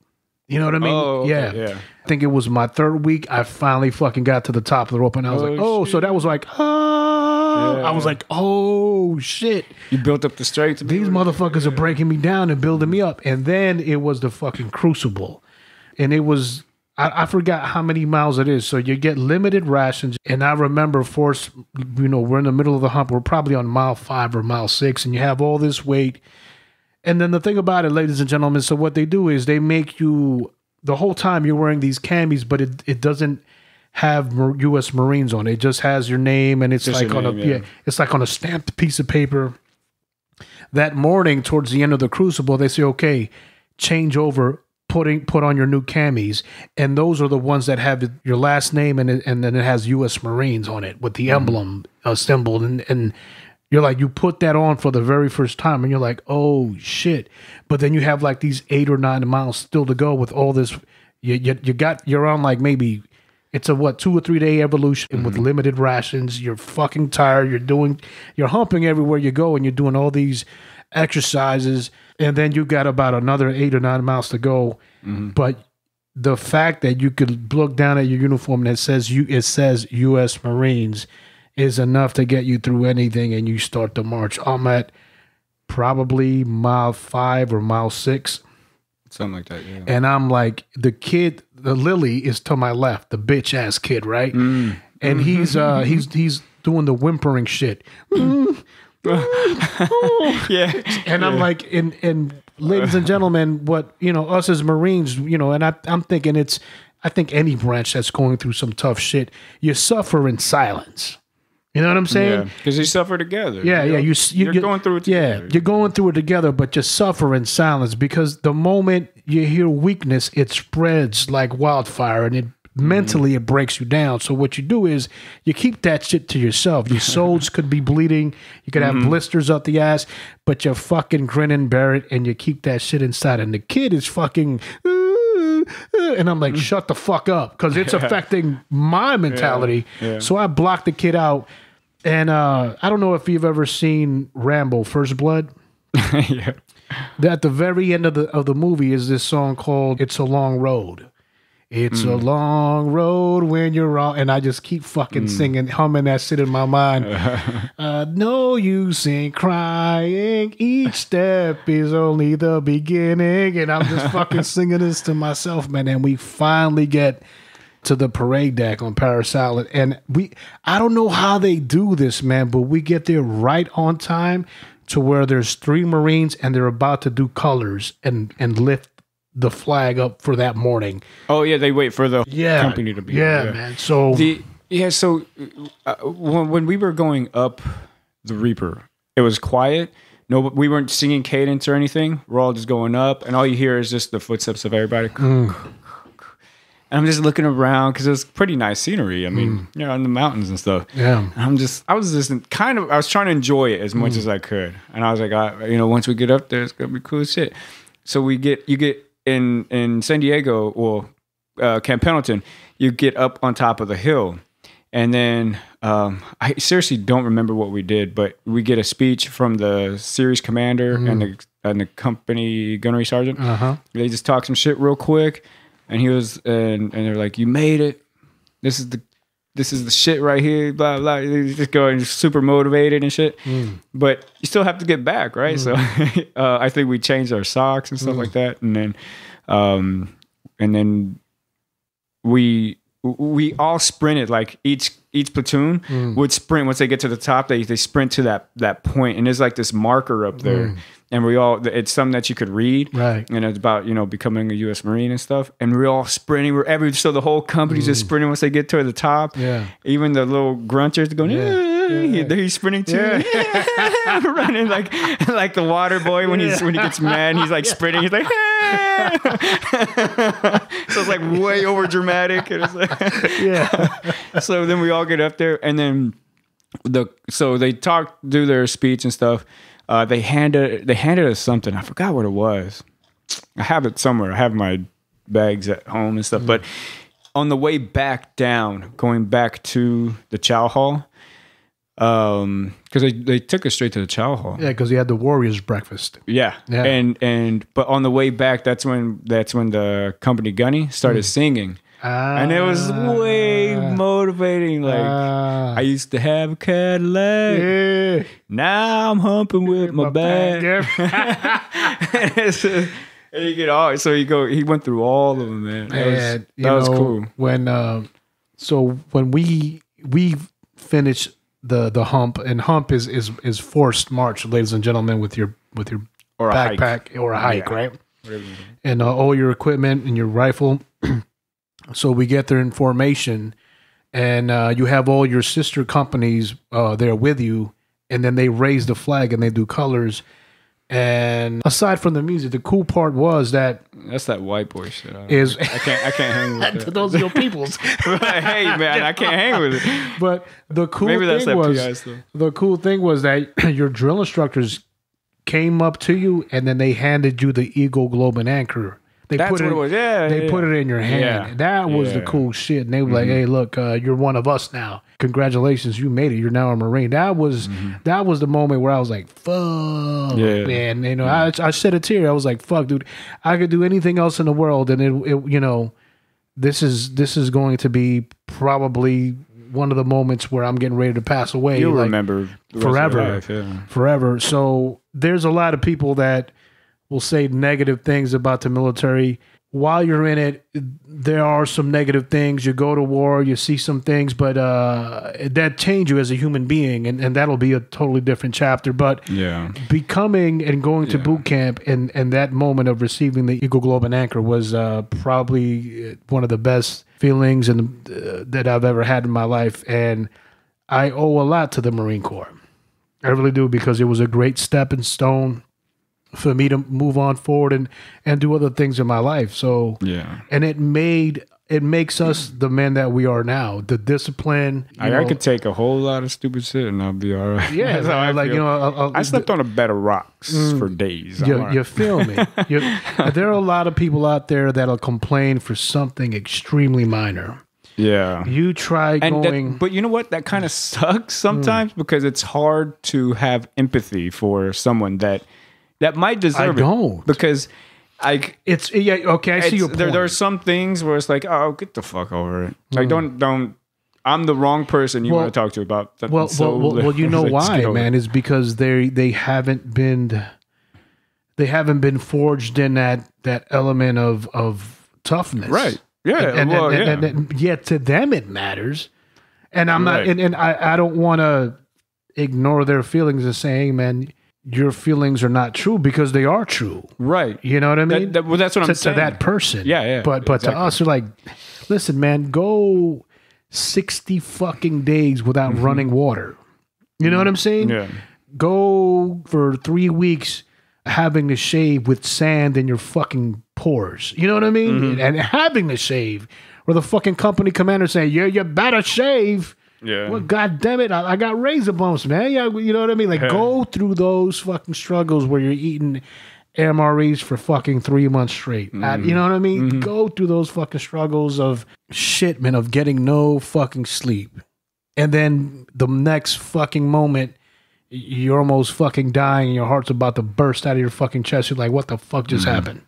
You know what I mean? Oh, okay, yeah. I think it was my 3rd week. I finally fucking got to the top of the rope, and I was like, oh, shit. So that was like, I was like, oh, shit. You built up the strength. These motherfuckers are breaking me down and building me up. And then it was the fucking crucible. And it was, I forgot how many miles it is. So you get limited rations. And I remember, we're in the middle of the hump. We're probably on mile 5 or mile 6, and you have all this weight. And then the thing about it, ladies and gentlemen, so what they do is they make you, the whole time you're wearing these camis, but it doesn't have U.S. Marines on it. It just has your name, and it's just like it's like on a stamped piece of paper. That morning, towards the end of the crucible, they say, okay, change over, put on your new camis. And those are the ones that have your last name, and then it has U.S. Marines on it with the emblem assembled. And you're like, you put that on for the very first time, and you're like, oh shit! But then you have like these 8 or 9 miles still to go with all this. You're on like maybe it's a 2 or 3 day evolution with limited rations. You're fucking tired. You're humping everywhere you go, and you're doing all these exercises, and then you got about another 8 or 9 miles to go. But the fact that you could look down at your uniform and it says U.S. Marines is enough to get you through anything, and you start the march. I'm at probably mile 5 or mile 6. Something like that, yeah. And I'm like, the Lily is to my left, the bitch ass kid, right? And he's doing the whimpering shit. Yeah. And I'm like, and ladies and gentlemen, what, us as Marines, and I'm thinking I think any branch that's going through some tough shit, you suffer in silence. You know what I'm saying? Yeah, because you suffer together. Yeah, yeah. You're going through it together. Yeah, you're going through it together, but you suffer in silence because the moment you hear weakness, it spreads like wildfire, and mentally it breaks you down. So what you do is you keep that shit to yourself. Your soles could be bleeding. You could have blisters up the ass, but you're fucking grinning, bear it, and you keep that shit inside. And the kid is fucking, and I'm like, shut the fuck up, because it's affecting my mentality. So I blocked the kid out. And I don't know if you've ever seen Rambo: First Blood. At the very end of the movie is this song called "It's a Long Road." It's a long road when you're all, and I just keep fucking singing, humming that shit in my mind. No use in crying. Each step is only the beginning, and I'm just fucking singing this to myself, man. And we finally get to the parade deck on Paris Island, and I don't know how they do this, man, but we get there right on time to where there's 3 Marines and they're about to do colors and lift the flag up for that morning. Oh yeah, they wait for the company to be there. Man. So when we were going up the Reaper, it was quiet. No, we weren't singing cadence or anything. We're all just going up, and all you hear is just the footsteps of everybody. And I'm just looking around because it was pretty nice scenery. I mean, you know, in the mountains and stuff. Yeah. And I was trying to enjoy it as much as I could. And I was like, once we get up there, it's gonna be cool as shit. So you get in San Diego, Camp Pendleton, you get up on top of the hill. And then I seriously don't remember what we did, but we get a speech from the series commander and the company gunnery sergeant. They just talk some shit real quick. And he was, and they're like, "You made it. This is the shit right here." Blah blah. He's just going super motivated and shit. But you still have to get back, right? So I think we changed our socks and stuff like that, and then we all sprinted. Like each platoon would sprint once they get to the top. They sprint to that point, and there's like this marker up there. And it's something that you could read. Right. And it's about, becoming a U.S. Marine and stuff. And we're all sprinting. So the whole company's just sprinting once they get to the top. Yeah. Even the little grunters going, he's sprinting too. Running like the water boy when he gets mad, he's like sprinting. He's like, so it's like way over dramatic. And it's like, So then we all get up there, and then so they do their speech and stuff. They handed us something. I forgot what it was. I have it somewhere. I have my bags at home and stuff. But on the way back down, going back to the chow hall, because they took us straight to the chow hall. Yeah, because you had the Warriors breakfast. Yeah. But on the way back, that's when the company gunny started singing. And it was way motivating. Like, I used to have a Cadillac. Now I'm humping with my bag. And you get all. So he went through all of them, man. That was cool. When we finished the hump, and hump is forced march, ladies and gentlemen, with your or backpack or a hike, right? And all your equipment and your rifle. So we get there in formation, and you have all your sister companies there with you, and then they raise the flag and they do colors. And aside from the music, the cool part was that's that white boy shit. I can't hang with that. Those are your peoples. Hey man, I can't hang with it. But the cool thing was that your drill instructors came up to you, and then they handed you the Eagle Globe and Anchor. That's what it was. They put it in your hand. Yeah. That was the cool shit. And they were like, "Hey, look, you're one of us now. Congratulations, you made it. You're now a Marine." That was the moment where I was like, "Fuck, man." I shed a tear. I was like, "Fuck, dude. I could do anything else in the world, and this is going to be probably one of the moments where I'm getting ready to pass away. You'll remember forever, forever." So there's a lot of people that will say negative things about the military. While you're in it, there are some negative things. You go to war, you see some things, but that change you as a human being, and that'll be a totally different chapter. But becoming and going to boot camp and that moment of receiving the Eagle Globe and Anchor was probably one of the best feelings that I've ever had in my life. And I owe a lot to the Marine Corps. I really do, because it was a great stepping stone for me to move on forward and do other things in my life. So, and it made it makes us the men that we are now. The discipline. I could take a whole lot of stupid shit and I'll be all right. Yeah, That's how I like feel. I slept on a bed of rocks for days. You feel me? There are a lot of people out there that'll complain for something extremely minor. Yeah. You try going... but you know what? That kind of sucks sometimes because it's hard to have empathy for someone that might deserve it. I don't. Because... Like it's okay. I see your point. There are some things where it's like, oh, get the fuck over it. Like, don't. I'm the wrong person you want to talk to about that. Well, you know why, man? Is because they haven't been forged in that element of toughness, right? Yeah, and yet to them it matters. And I'm not, and I don't want to ignore their feelings and saying, man, your feelings are not true because they are true. Right. You know what I mean? Well, that's what I'm saying. To that person. Yeah. But exactly. To us, they're like, listen, man, go 60 fucking days without running water. You know what I'm saying? Yeah. Go for 3 weeks having to shave with sand in your fucking pores. You know what I mean? And having to shave. Or the fucking company commander saying, yeah, you better shave. Yeah. Well, God damn it, I got razor bumps, man. Yeah, you know what I mean? Like, go through those fucking struggles where you're eating MREs for fucking 3 months straight. You know what I mean? Go through those fucking struggles of shit, man, of getting no fucking sleep. And then the next fucking moment, you're almost fucking dying and your heart's about to burst out of your fucking chest. You're like, what the fuck just happened?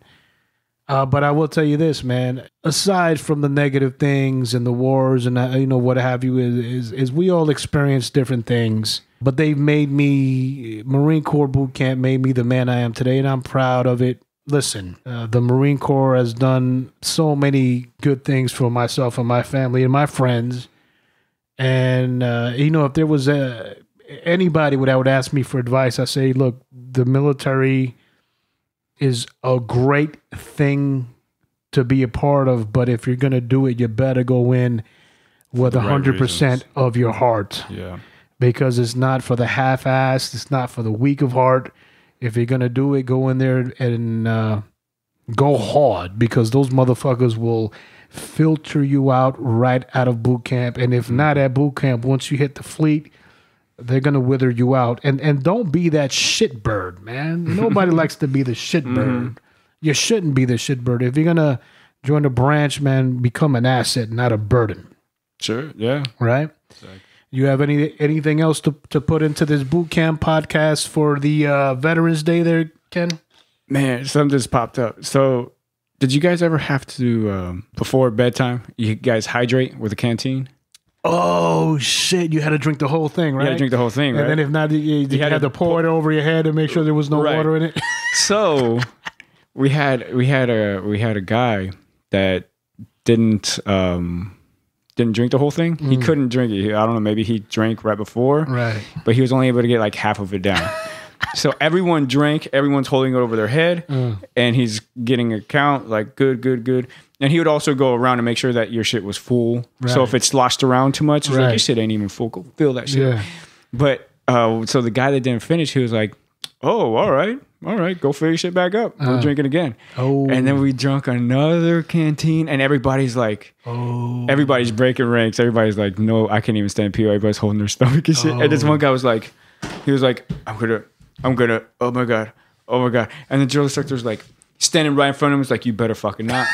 But I will tell you this, man. Aside from the negative things and the wars and what have you, is we all experience different things. But they've made me, Marine Corps Boot Camp made me the man I am today, and I'm proud of it. Listen, the Marine Corps has done so many good things for myself and my family and my friends. And if there was anybody that would ask me for advice, I say, look, the military is a great thing to be a part of, but if you're going to do it, you better go in with 100% of your heart. Yeah. Because it's not for the half-assed, it's not for the weak of heart. If you're going to do it, go in there and go hard, because those motherfuckers will filter you out right out of boot camp. And if not at boot camp, once you hit the fleet, they're going to wither you out. And don't be that shit bird, man. Nobody likes to be the shit bird. You shouldn't be the shit bird. If you're going to join the branch, man, become an asset, not a burden. Sure, yeah. Right? Exactly. You have anything else to put into this boot camp podcast for the Veterans Day there, Ken? Man, something just popped up. So did you guys ever have to, before bedtime, you guys hydrate with a canteen? Oh shit! You had to drink the whole thing, right? You had to drink the whole thing, right? And then if not, you had to pour it over your head and make sure there was no water in it. So we had a guy that didn't drink the whole thing. He couldn't drink it. I don't know. Maybe he drank right before, right? But he was only able to get like half of it down. So everyone drank. Everyone's holding it over their head, and he's getting a count like good. And he would also go around and make sure that your shit was full. Right. So if it sloshed around too much, he's like, your shit ain't even full. Go fill that shit. Yeah. But so the guy that didn't finish, he was like, oh, all right, go fill your shit back up. We're drinking again. Oh. And then we drunk another canteen, and everybody's like, everybody's breaking ranks. Everybody's like, no, I can't even stand pee. Everybody's holding their stomach and shit. And this one guy was like, I'm gonna, oh my God. And the drill instructor's like, standing right in front of him, was like, you better fucking not.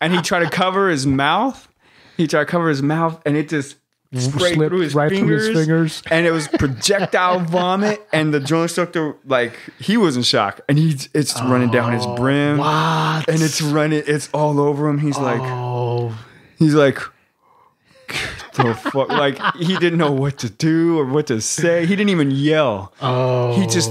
And he tried to cover his mouth. And it just sprayed through his fingers. And it was projectile vomit. And the drill instructor, like, he was in shock. And it's running down his brim. What? And it's all over him. He's like, the fuck? Like, he didn't know what to do or what to say. He didn't even yell.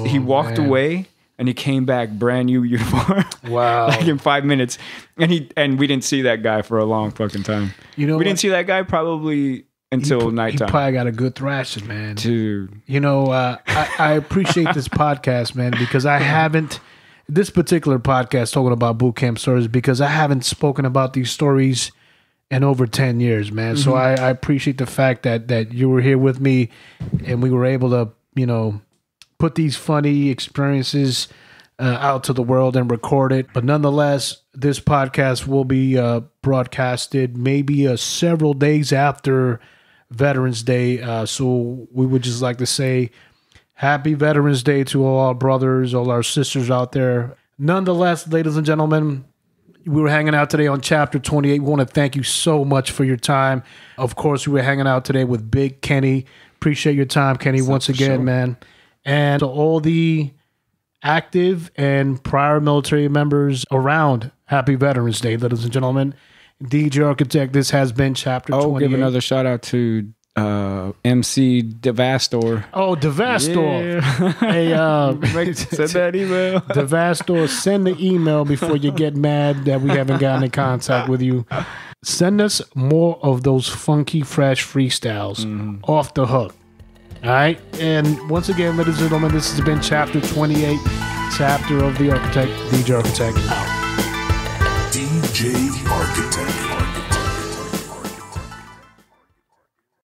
He walked away. And he came back brand new uniform. Wow! Like in 5 minutes, and we didn't see that guy for a long fucking time. We didn't see that guy probably until nighttime. He probably got a good thrashing, man. Dude, I appreciate this podcast, man, because I haven't this particular podcast talking about boot camp stories because I haven't spoken about these stories in over 10 years, man. So I appreciate the fact that you were here with me, and we were able to put these funny experiences out to the world and record it. But nonetheless, this podcast will be broadcasted maybe several days after Veterans Day. So we would just like to say happy Veterans Day to all our brothers, all our sisters out there. Nonetheless, ladies and gentlemen, we were hanging out today on Chapter 28. We want to thank you so much for your time. Of course, we were hanging out today with Big Kenny. Appreciate your time, Kenny, once again, man. And to all the active and prior military members around, happy Veterans Day, ladies and gentlemen. DJ Architect, this has been Chapter 28. Give another shout out to MC Devastor. Oh, Devastor. Yeah. Hey, send that email. Devastor, send the email before you get mad that we haven't gotten in contact with you. Send us more of those funky, fresh freestyles off the hook. All right. And once again, ladies and gentlemen, this has been Chapter 28, Chapter of the Architect, DJ Architect out. DJ